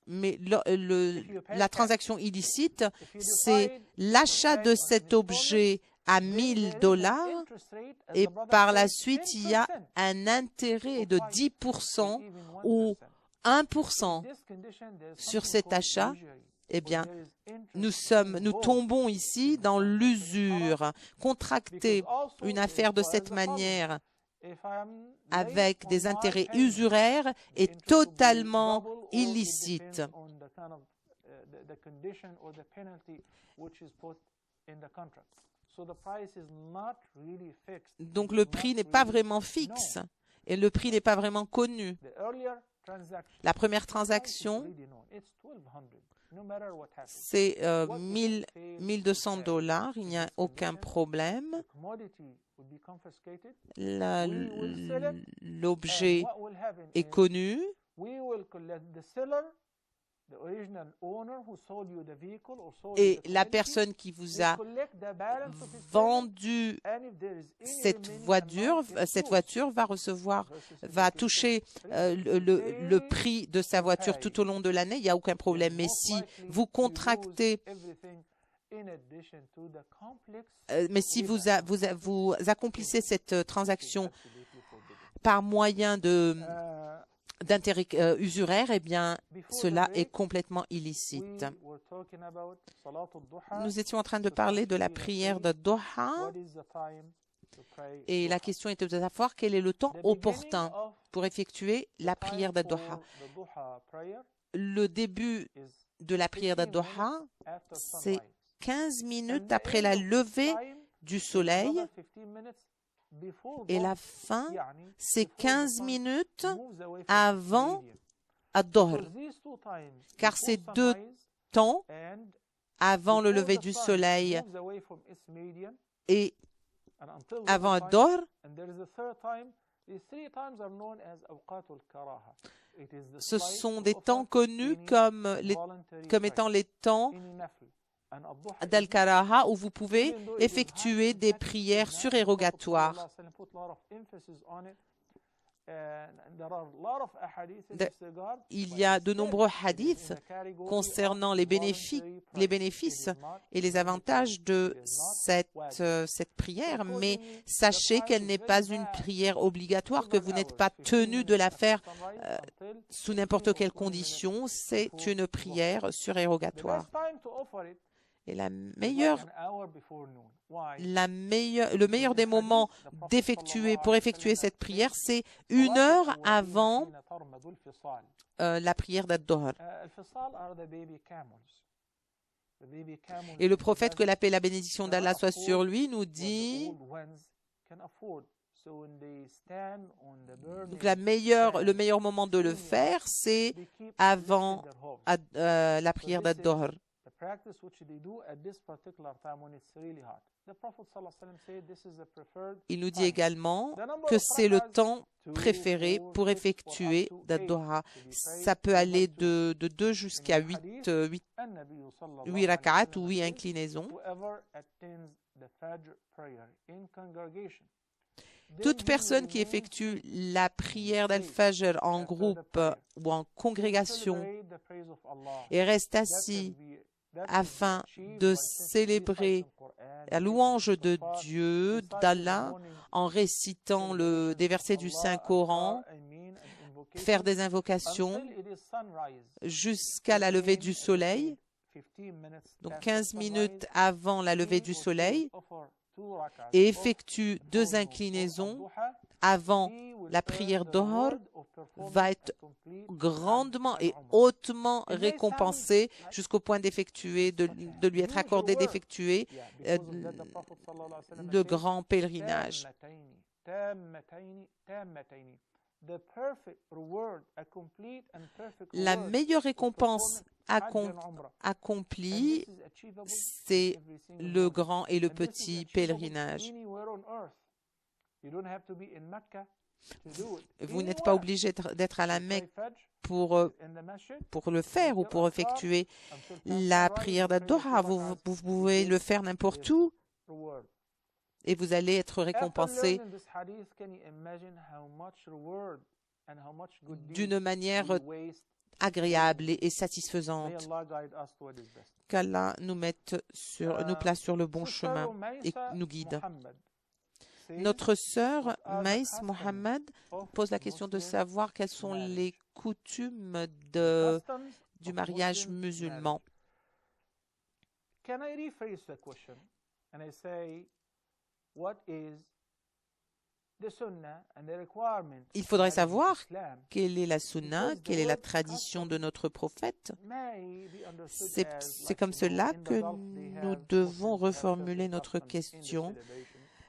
la transaction illicite, c'est l'achat de cet objet à $1,000 et par la suite, il y a un intérêt de 10% ou 1% sur cet achat. Eh bien, nous tombons ici dans l'usure. Contracter une affaire de cette manière avec des intérêts usuraires est totalement illicite. Donc le prix n'est pas vraiment fixe et le prix n'est pas vraiment connu. La première transaction, c'est $1,200, il n'y a aucun problème. L'objet est connu. Et la personne qui vous a vendu cette voiture va toucher le prix de sa voiture tout au long de l'année, il n'y a aucun problème. Mais si vous contractez, vous accomplissez cette transaction par moyen d'intérêt usuraire, eh bien, cela est complètement illicite. Nous étions en train de parler de la prière de Duha et la question était de savoir quel est le temps opportun pour effectuer la prière de Duha. Le début de la prière de Duha, c'est 15 minutes après la levée du soleil. Et la fin, c'est 15 minutes avant Ad-Dohr. Car ces deux temps, avant le lever du soleil et avant Ad-Dohr, ce sont des temps connus comme étant les temps d'Al-Karaha où vous pouvez effectuer des prières surérogatoires. Il y a de nombreux hadiths concernant les bénéfices et les avantages de cette prière, mais sachez qu'elle n'est pas une prière obligatoire, que vous n'êtes pas tenu de la faire sous n'importe quelle condition. C'est une prière surérogatoire. Et le meilleur des moments pour effectuer cette prière, c'est 1 heure avant la prière d'Ad-Dohr. Et le prophète, que la paix et la bénédiction d'Allah soit sur lui, nous dit donc le meilleur moment de le faire, c'est avant la prière d'Ad-Dohr. Il nous dit également que c'est le temps préféré pour effectuer Dad-Duha. Ça peut aller de 2 jusqu'à 8 rak'at ou 8 inclinaisons. Toute personne qui effectue la prière d'Al-Fajr en groupe ou en congrégation et reste assis afin de célébrer la louange de Dieu, d'Allah, en récitant des versets du Saint-Coran, faire des invocations jusqu'à la levée du soleil, donc 15 minutes avant la levée du soleil, et effectue 2 inclinaisons avant la prière d'Ohor, va être grandement et hautement récompensé jusqu'au point d'effectuer, de lui être accordé d'effectuer de grands pèlerinages. La meilleure récompense accomplie, c'est le grand et le petit pèlerinage. Vous n'êtes pas obligé d'être à la Mecque pour le faire ou pour effectuer la prière d'Ad-Duha. Vous pouvez le faire n'importe où et vous allez être récompensé d'une manière agréable et satisfaisante. Qu'Allah nous place sur le bon chemin et nous guide. Notre sœur Maïs Mohammed pose la question de savoir quelles sont les coutumes du mariage musulman. Il faudrait savoir quelle est la sunna, quelle est la tradition de notre prophète. C'est comme cela que nous devons reformuler notre question.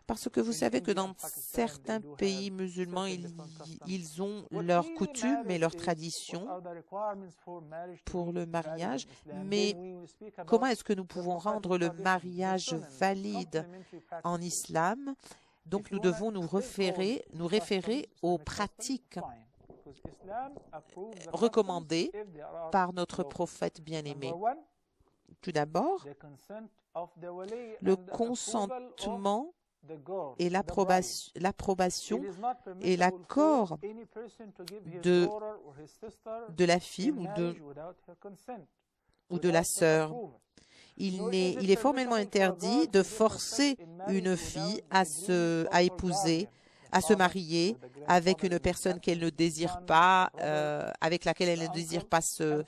Parce que vous savez que dans certains pays musulmans, ils ont leurs coutumes et leurs traditions pour le mariage. Mais comment est-ce que nous pouvons rendre le mariage valide en islam? Donc nous devons nous référer aux pratiques recommandées par notre prophète bien-aimé. Tout d'abord, le consentement et l'approbation et l'accord de la fille ou de la sœur. Il est formellement interdit de forcer une fille à se marier avec une personne qu'elle ne désire pas, avec laquelle elle ne désire pas se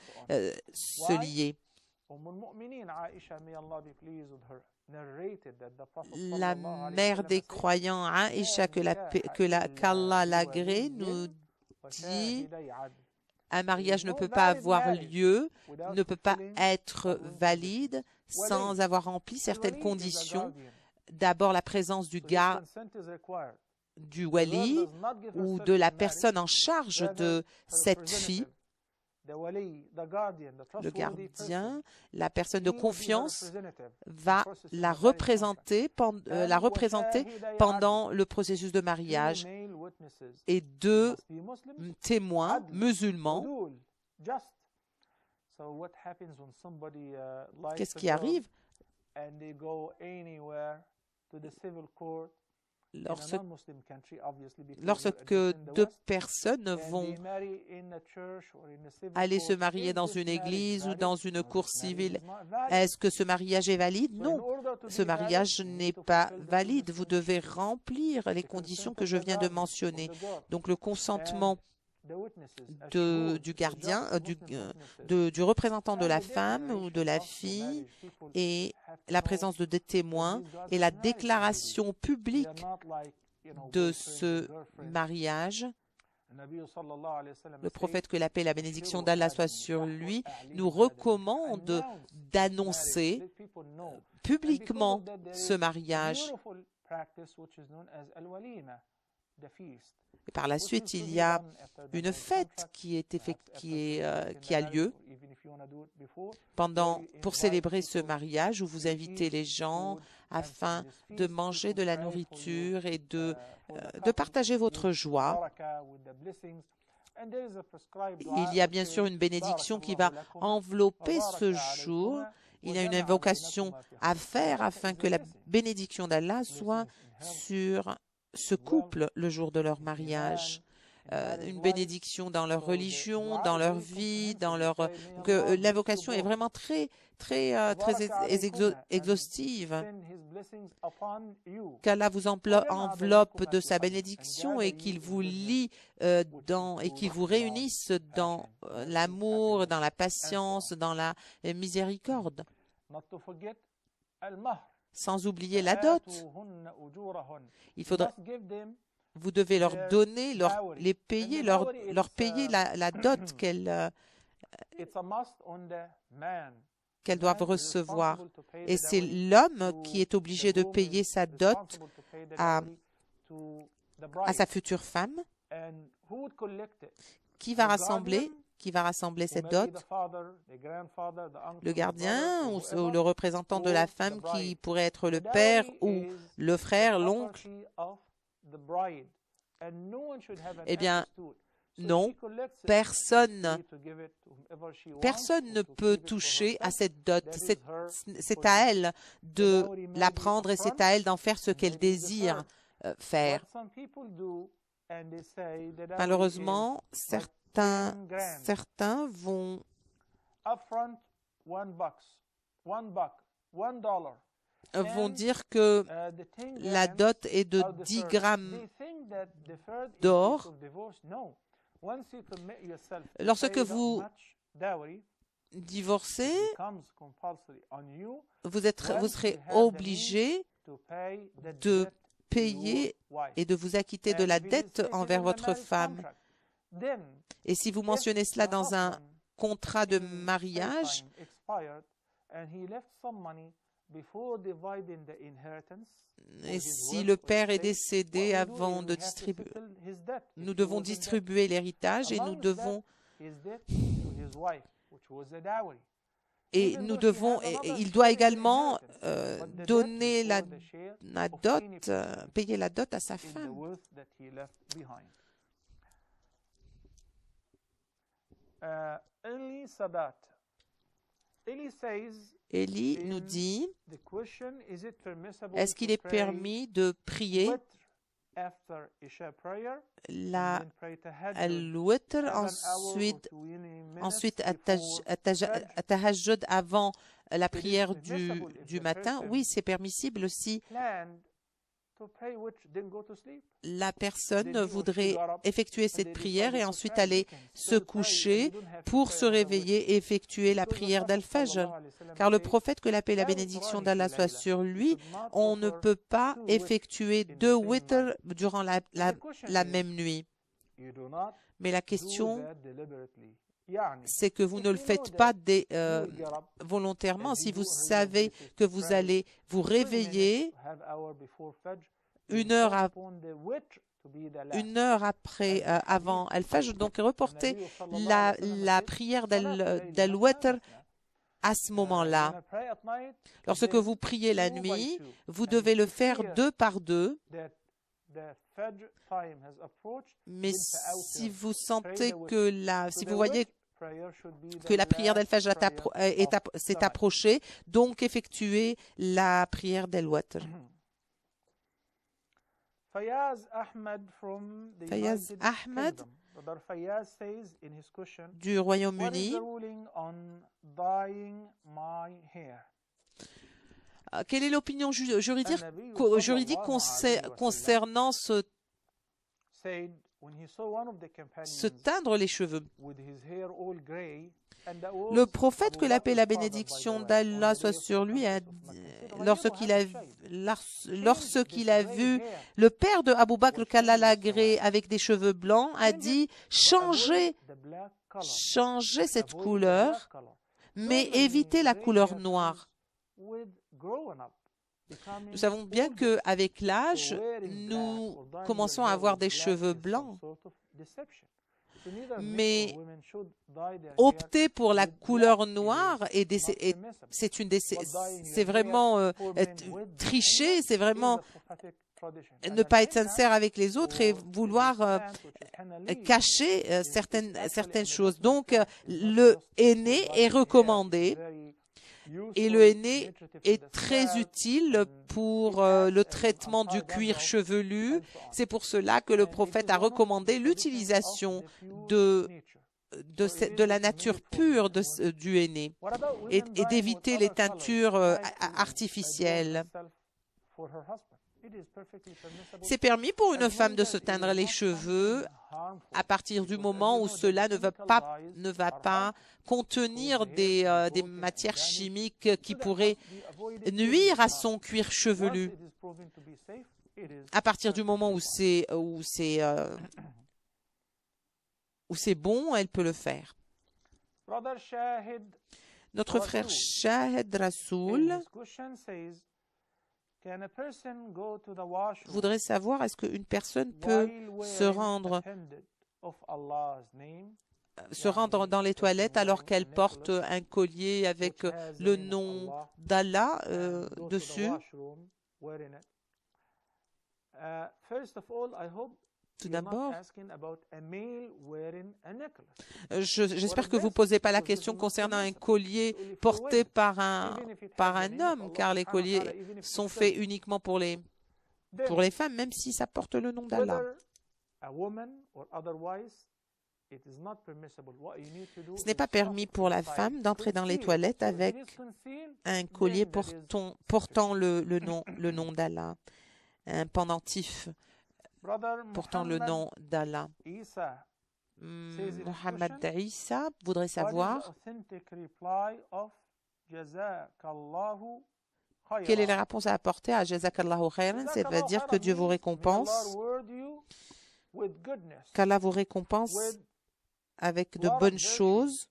lier. La mère des croyants, Aïcha, qu'Allah l'agrée, nous dit: un mariage ne peut pas avoir lieu, ne peut pas être valide sans avoir rempli certaines conditions. D'abord, la présence du wali ou de la personne en charge de cette fille. Le gardien, la personne de confiance, va la représenter pendant le processus de mariage, et 2 témoins musulmans. Qu'est-ce qui arrive lorsque 2 personnes vont aller se marier dans une église ou dans une cour civile? Est-ce que ce mariage est valide? Non, ce mariage n'est pas valide. Vous devez remplir les conditions que je viens de mentionner. Donc le consentement du gardien, du représentant de la femme ou de la fille, et la présence de 2 témoins et la déclaration publique de ce mariage. Le prophète, que la paix et la bénédiction d'Allah soit sur lui, nous recommande d'annoncer publiquement ce mariage. Et par la suite, il y a une fête qui a lieu pour célébrer ce mariage, où vous invitez les gens afin de manger de la nourriture et de partager votre joie. Il y a bien sûr une bénédiction qui va envelopper ce jour. Il y a une invocation à faire afin que la bénédiction d'Allah soit sur ce couple le jour de leur mariage. Une bénédiction dans leur religion, dans leur vie, l'invocation est vraiment très exhaustive. Qu'Allah vous enveloppe de sa bénédiction et qu'il vous lie et qu'il vous réunisse dans l'amour, dans la patience, dans la miséricorde. Sans oublier la dot. Vous devez leur donner, leur payer la dot qu'elles doivent recevoir. Et c'est l'homme qui est obligé de payer sa dot à sa future femme. Qui va rassembler cette dot? Le gardien ou le représentant de la femme, qui pourrait être le père ou le frère, l'oncle. Eh bien, non, personne ne peut toucher à cette dot. C'est à elle de la prendre et c'est à elle d'en faire ce qu'elle désire faire. Malheureusement, certains vont dire que la dot est de 10 grammes d'or. Lorsque vous divorcez, vous serez obligé de payer et de vous acquitter de la dette envers votre femme. Et si vous mentionnez cela dans un contrat de mariage, et si le père est décédé avant de distribuer, nous devons distribuer l'héritage et il doit également donner la dot, payer la dot à sa femme. Élie nous dit, est-ce qu'il est permis de prier al-witr, ensuite at-tahajjud avant la prière du matin? Oui, c'est permissible aussi. La personne voudrait effectuer cette prière et ensuite aller se coucher pour se réveiller et effectuer la prière d'Al-Fajr. Car le prophète, que la paix et la bénédiction d'Allah soit sur lui, on ne peut pas effectuer 2 witr durant la même nuit. Mais la question, c'est que vous ne le faites pas volontairement. Si vous savez que vous allez vous réveiller une heure avant Al-Fajr, donc reportez la prière d'Al-Witr à ce moment-là. Lorsque vous priez la nuit, vous devez le faire 2 par 2. Mais si vous sentez si vous voyez que la prière d'Al-Fajr s'est approchée, donc effectuez la prière d'Al-Witr. Fayaz Ahmed du Royaume-Uni. Quelle est l'opinion juridique concernant se teindre les cheveux? Le prophète, que la paix et la bénédiction d'Allah soit sur lui, lorsqu'il a vu le père de Abu Bakr, qu'Allah l'agrée, avec des cheveux blancs, a dit: changez cette couleur, mais évitez la couleur noire. Nous savons bien qu'avec l'âge, nous commençons à avoir des cheveux blancs. Mais opter pour la couleur noire, c'est vraiment tricher, c'est vraiment ne pas être sincère avec les autres et vouloir cacher certaines choses. Donc, le henné est recommandé. Et le henné est très utile pour le traitement du cuir chevelu. C'est pour cela que le prophète a recommandé l'utilisation de la nature pure du henné et d'éviter les teintures artificielles. C'est permis pour une femme de se teindre les cheveux à partir du moment où cela ne va pas contenir des matières chimiques qui pourraient nuire à son cuir chevelu. À partir du moment où c'est bon, elle peut le faire. Notre frère Shahid Rasoul voudrait savoir, est-ce qu'une personne peut se rendre dans les toilettes alors qu'elle porte un collier avec le nom d'Allah dessus? Tout d'abord, j'espère que vous ne posez pas la question concernant un collier porté par un homme, car les colliers sont faits uniquement pour les femmes, même si ça porte le nom d'Allah. Ce n'est pas permis pour la femme d'entrer dans les toilettes avec un collier portant le nom d'Allah, un pendentif portant le nom d'Allah. Mohamed Issa voudrait savoir quelle est la réponse à apporter à Jazakallahu khairan, c'est-à-dire que Dieu vous récompense, qu'Allah vous récompense avec de bonnes choses,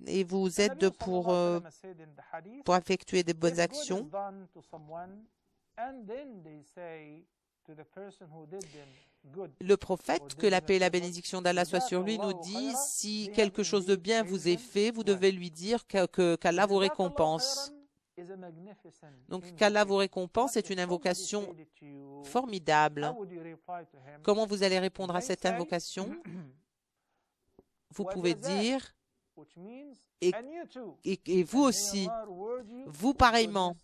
et vous aide pour effectuer des bonnes actions. Le prophète, que la paix et la bénédiction d'Allah soit sur lui, nous dit, si quelque chose de bien vous est fait, vous devez lui dire qu'Allah vous récompense. Donc, qu'Allah vous récompense est une invocation formidable. Comment vous allez répondre à cette invocation? Vous pouvez dire, et vous aussi, vous pareillement.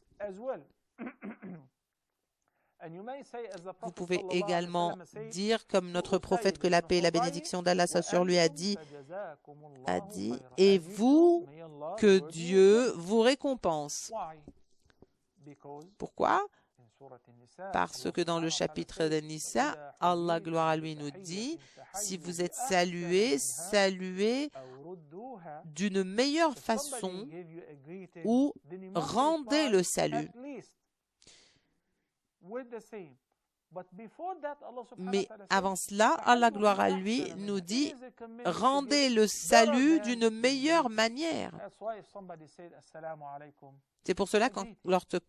Vous pouvez également dire, comme notre prophète, que la paix et la bénédiction d'Allah soit sur lui, a dit, et vous, que Dieu vous récompense. Pourquoi? Parce que dans le chapitre de Nisa, Allah, gloire à lui, nous dit, si vous êtes salués, saluez d'une meilleure façon ou rendez le salut. Mais avant cela, Allah, gloire à lui, nous dit, rendez le salut d'une meilleure manière. C'est pour cela que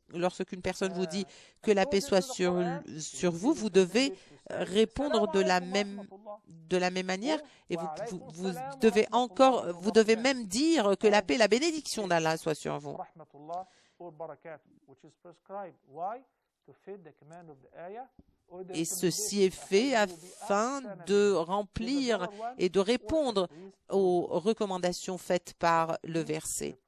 lorsqu'une personne vous dit que la paix soit sur vous, vous devez répondre de la même manière, et vous devez même dire que la paix et la bénédiction d'Allah soient sur vous. Et ceci est fait afin de remplir et de répondre aux recommandations faites par le verset.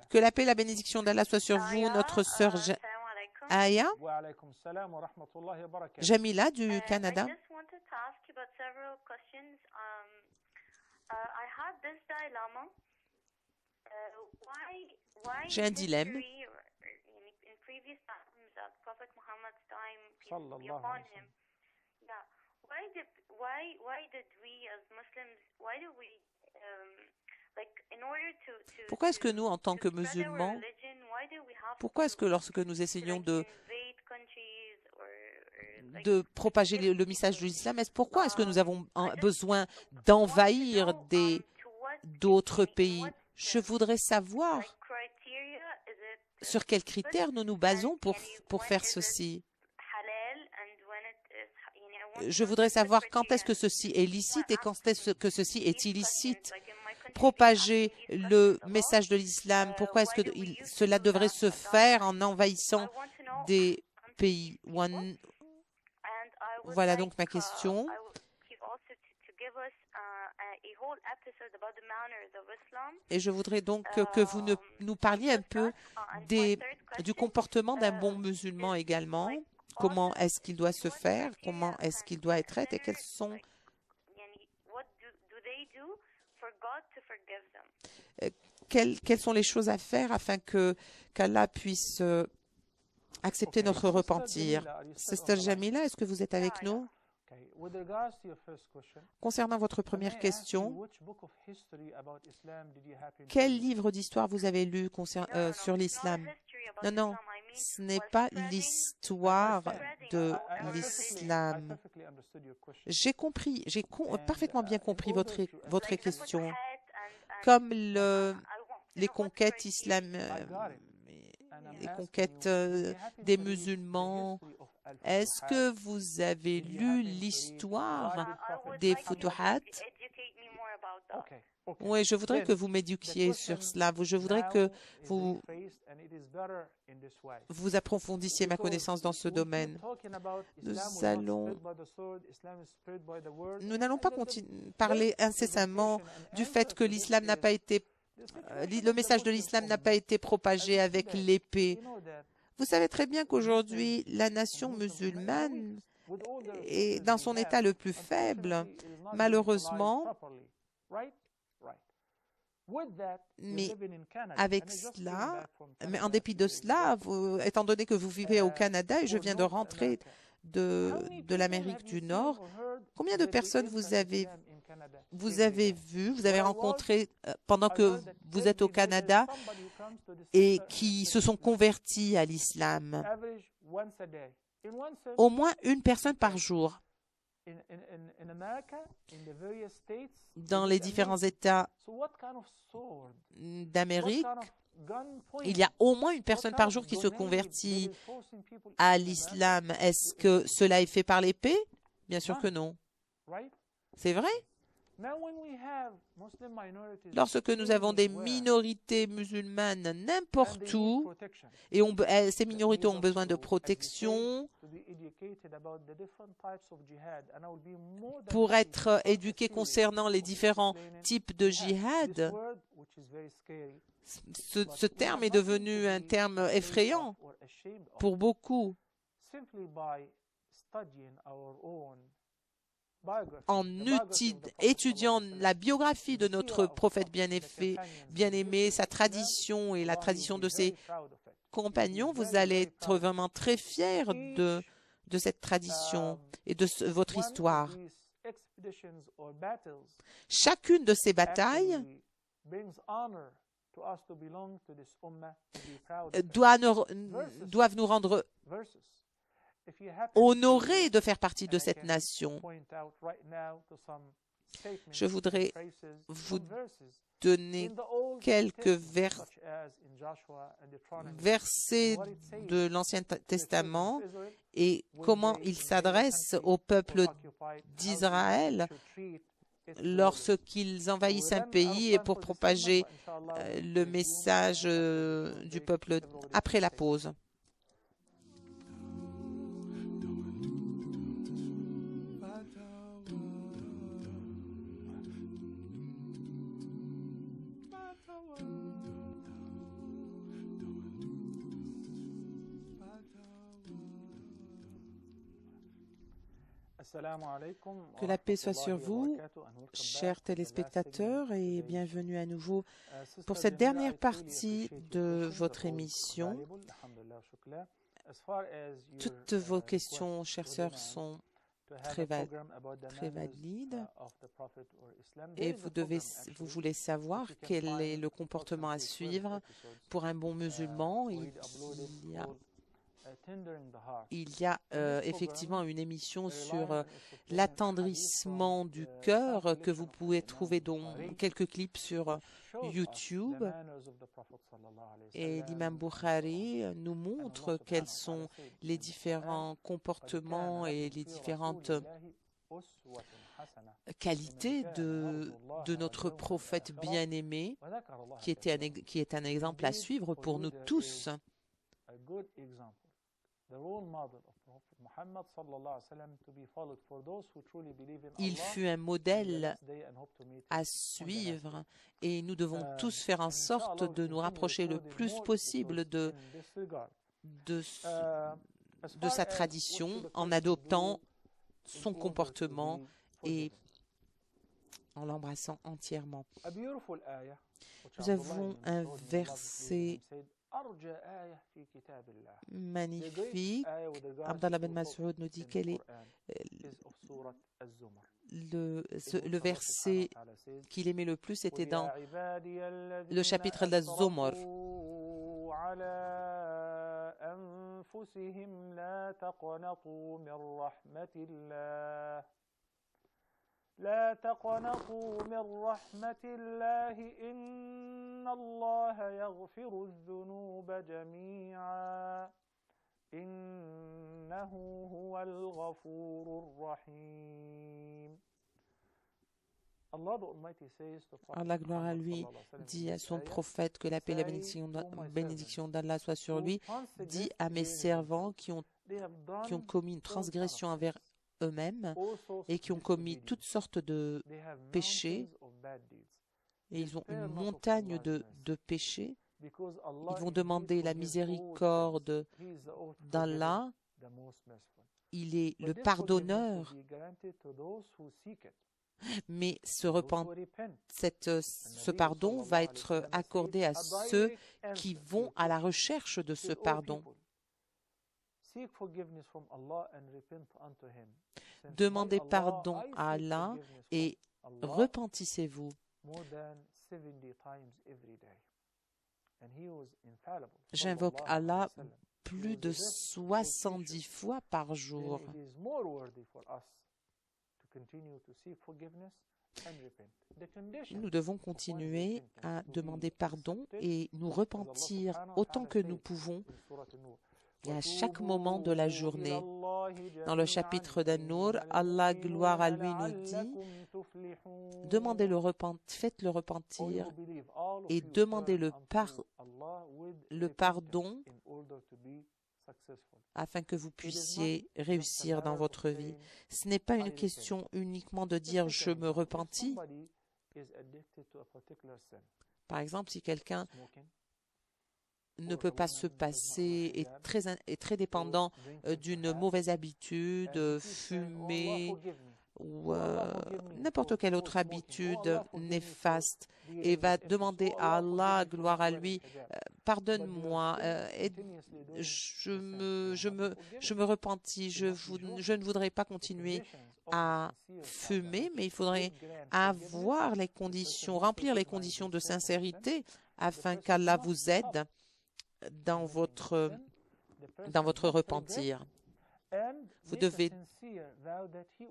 Que la paix et la bénédiction d'Allah soient sur vous, notre sœur Aya. Jamila du Canada. J'ai un dilemme. Pourquoi est-ce que nous, en tant que musulmans, pourquoi est-ce que lorsque nous essayons de propager le message de l'islam, pourquoi est-ce que nous avons besoin d'envahir d'autres pays. Je voudrais savoir sur quels critères nous nous basons pour faire ceci. Je voudrais savoir quand est-ce que ceci est licite et quand est-ce que ceci est illicite. Propager le message de l'islam, pourquoi est-ce que cela devrait se faire en envahissant des pays? Voilà donc ma question. Et je voudrais donc que vous nous parliez un peu du comportement d'un bon musulman également. Comment est-ce qu'il doit se faire? Comment est-ce qu'il doit être traité? Et quels sont quelles sont les choses à faire afin qu'Allah puisse accepter notre repentir? Sister Jamila, est-ce que vous êtes avec nous? Concernant votre première question, quel livre d'histoire vous avez lu sur l'islam? Non, ce n'est pas l'histoire de l'islam. J'ai compris, parfaitement bien compris votre question. Comme les conquêtes les conquêtes des musulmans. Est-ce que vous avez lu l'histoire des Futuhat? Oui, je voudrais que vous m'éduquiez sur cela. Je voudrais que vous approfondissiez ma connaissance dans ce domaine. Nous n'allons pas parler incessamment du fait que l'islam n'a pas été le message de l'islam n'a pas été propagé avec l'épée. Vous savez très bien qu'aujourd'hui, la nation musulmane est dans son état le plus faible, malheureusement. Mais avec cela, mais en dépit de cela, étant donné que vous vivez au Canada et je viens de rentrer de l'Amérique du Nord, combien de personnes vous avez rencontré pendant que vous êtes au Canada et qui se sont convertis à l'islam? Au moins une personne par jour. Dans les différents États d'Amérique, il y a au moins une personne par jour qui se convertit à l'islam. Est-ce que cela est fait par l'épée? Bien sûr que non. C'est vrai? Lorsque nous avons des minorités musulmanes n'importe où, et ces minorités ont besoin de protection pour être éduquées concernant les différents types de djihad, ce terme est devenu un terme effrayant pour beaucoup. En étudiant la biographie de notre prophète bien-aimé, sa tradition et la tradition de ses compagnons, vous allez être vraiment très fiers de cette tradition et de votre histoire. Chacune de ces batailles doivent nous rendre honorés de faire partie de cette nation. Je voudrais vous donner quelques versets de l'Ancien Testament et comment il s'adresse au peuple d'Israël lorsqu'ils envahissent un pays et pour propager le message du peuple après la pause. Que la paix soit sur vous, chers téléspectateurs, et bienvenue à nouveau pour cette dernière partie de votre émission. Toutes vos questions, chères sœurs, sont très valides et vous voulez savoir quel est le comportement à suivre pour un bon musulman. Il y a il y a effectivement une émission sur l'attendrissement du cœur que vous pouvez trouver dans quelques clips sur YouTube. Et l'imam Bukhari nous montre quels sont les différents comportements et les différentes qualités de notre prophète bien-aimé, qui est un exemple à suivre pour nous tous. Il fut un modèle à suivre et nous devons tous faire en sorte de nous rapprocher le plus possible de sa tradition en adoptant son comportement et en l'embrassant entièrement. Nous avons un verset magnifique. Abdallah ben Mas'ud nous dit quel est le verset qu'il aimait le plus, était dans le chapitre de Az-Zumar. لا تقنطوا من رحمة الله إن الله يغفر الذنوب جميعا إنه هو الغفور الرحيم. Allah, gloire à lui, dit à son prophète, que la paix et la bénédiction d'Allah soit sur lui, dit à mes servants qui ont commis une transgression envers eux-mêmes et qui ont commis toutes sortes de péchés, et ils ont une montagne de péchés. Ils vont demander la miséricorde d'Allah. Il est le pardonneur, mais ce pardon va être accordé à ceux qui vont à la recherche de ce pardon. Demandez pardon à Allah et repentissez-vous. J'invoque Allah plus de 70 fois par jour. Nous devons continuer à demander pardon et nous repentir autant que nous pouvons et à chaque moment de la journée. Dans le chapitre d'An-Nur, Allah, gloire à lui, nous dit demandez faites le repentir et demandez le pardon afin que vous puissiez réussir dans votre vie. Ce n'est pas une question uniquement de dire je me repentis. Par exemple, si quelqu'un ne peut pas se passer, est très dépendant d'une mauvaise habitude, fumer ou n'importe quelle autre habitude néfaste, et va demander à Allah, gloire à lui, pardonne-moi, je me repentis, je ne voudrais pas continuer à fumer, mais il faudrait avoir les conditions, remplir les conditions de sincérité afin qu'Allah vous aide dans votre repentir. Vous devez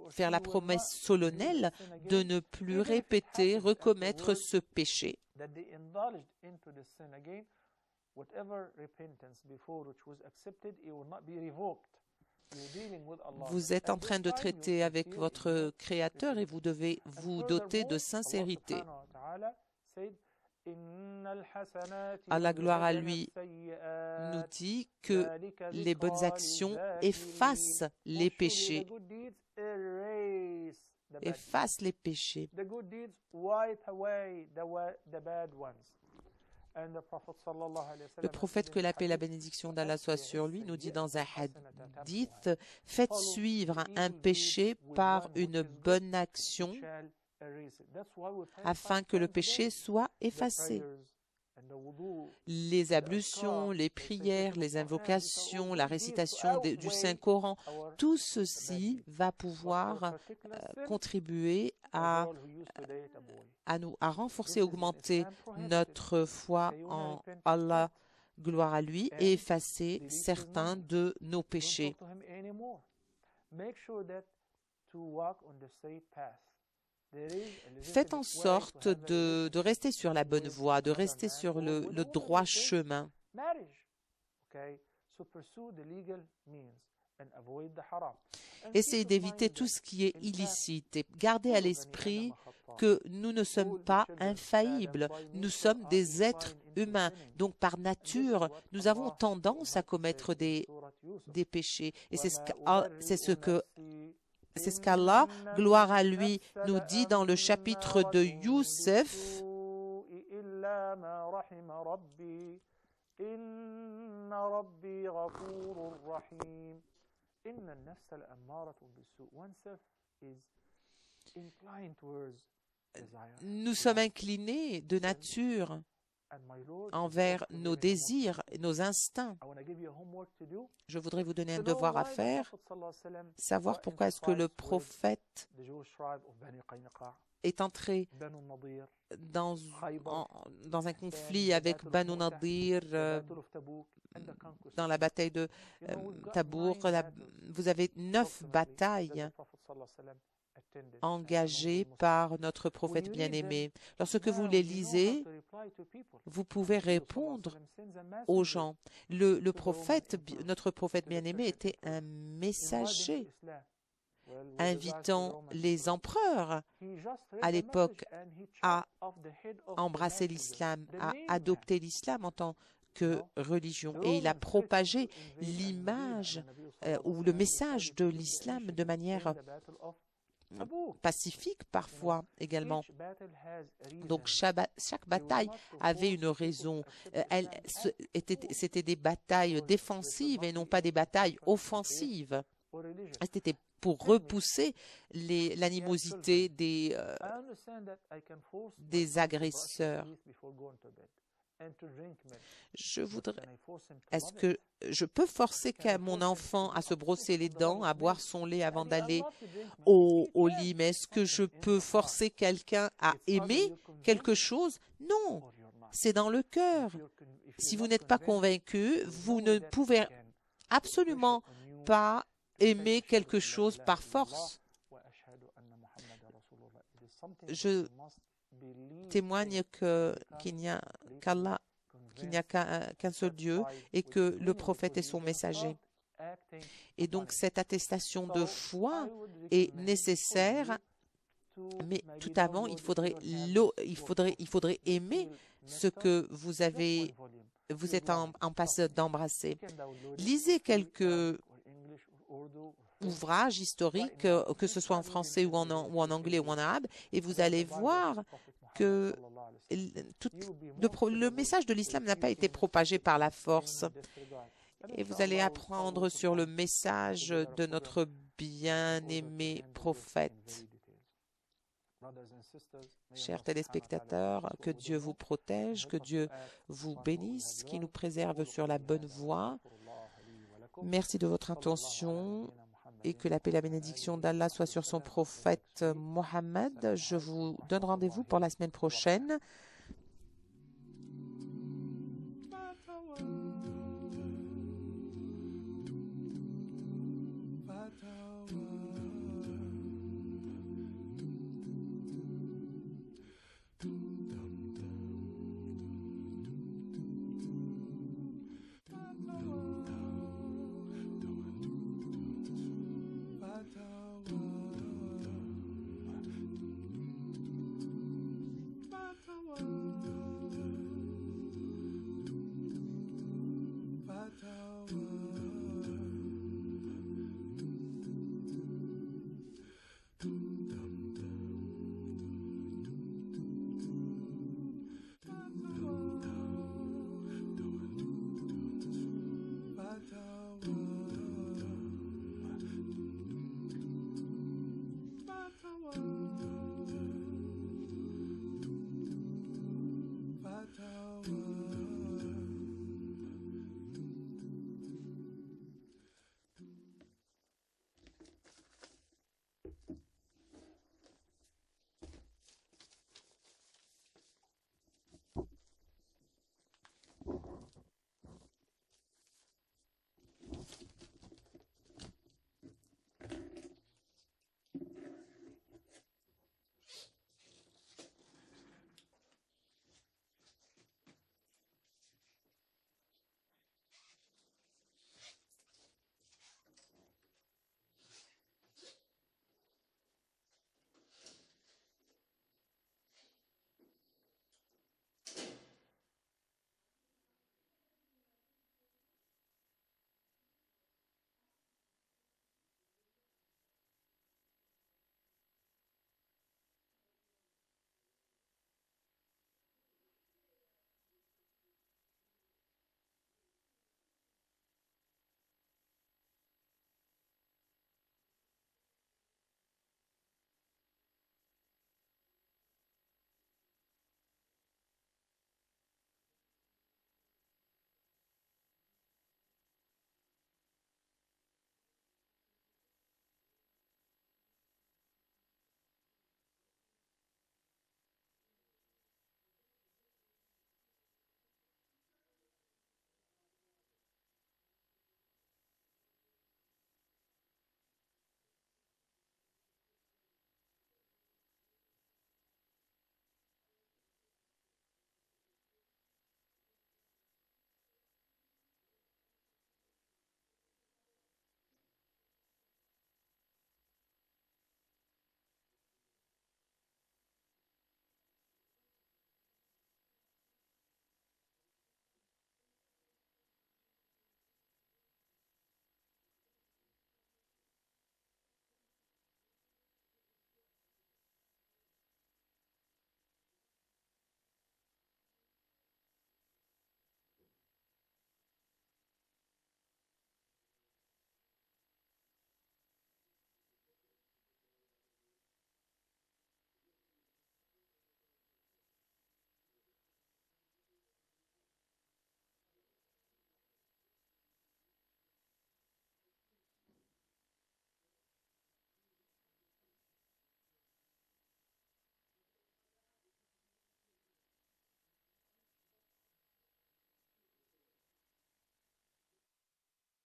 faire la promesse solennelle de ne plus recommettre ce péché. Vous êtes en train de traiter avec votre Créateur et vous devez vous doter de sincérité. Allah, gloire à lui, nous dit que les bonnes actions effacent les péchés. Effacent les péchés. Le prophète, que la paix et la bénédiction d'Allah soit sur lui, nous dit dans un hadith, faites suivre un péché par une bonne action afin que le péché soit effacé. Les ablutions, les prières, les invocations, la récitation du Saint-Coran, tout ceci va pouvoir contribuer à renforcer, augmenter notre foi en Allah. gloire à lui, et effacer certains de nos péchés. Faites en sorte de rester sur la bonne voie, de rester sur le droit chemin. Essayez d'éviter tout ce qui est illicite et gardez à l'esprit que nous ne sommes pas infaillibles. Nous sommes des êtres humains. Donc, par nature, nous avons tendance à commettre des péchés. Et c'est ce qu'Allah, gloire à lui, nous dit dans le chapitre de Youssef. Nous sommes inclinés de nature envers nos désirs, nos instincts. Je voudrais vous donner un devoir à faire, savoir pourquoi est-ce que le prophète est entré dans un conflit avec Banu Nadir dans la bataille de Tabour. Vous avez 9 batailles engagées par notre prophète bien-aimé. Lorsque vous les lisez, vous pouvez répondre aux gens. Notre prophète bien-aimé était un messager invitant les empereurs à l'époque à embrasser l'islam, à adopter l'islam en tant que religion. Et il a propagé l'image ou le message de l'islam de manière pacifique parfois également. Donc chaque bataille avait une raison. C'était des batailles défensives et non pas des batailles offensives. C'était pour repousser l'animosité des agresseurs. Est-ce que je peux forcer mon enfant à se brosser les dents, à boire son lait avant d'aller au lit? Mais est-ce que je peux forcer quelqu'un à aimer quelque chose? Non, c'est dans le cœur. Si vous n'êtes pas convaincu, vous ne pouvez absolument pas aimer quelque chose par force. Je témoigne qu'il n'y a qu'Allah, qu'il n'y a qu'un seul Dieu et que le prophète est son messager. Et donc cette attestation de foi est nécessaire, mais tout avant, il faudrait aimer ce que vous êtes en passe d'embrasser. Lisez quelques ouvrages historiques, que ce soit en français ou en anglais ou en arabe, et vous allez voir que le message de l'islam n'a pas été propagé par la force. Et vous allez apprendre sur le message de notre bien-aimé prophète. Chers téléspectateurs, que Dieu vous protège, que Dieu vous bénisse, qu'il nous préserve sur la bonne voie. Merci de votre attention et que la paix et la bénédiction d'Allah soit sur son prophète Mohammed. Je vous donne rendez-vous pour la semaine prochaine.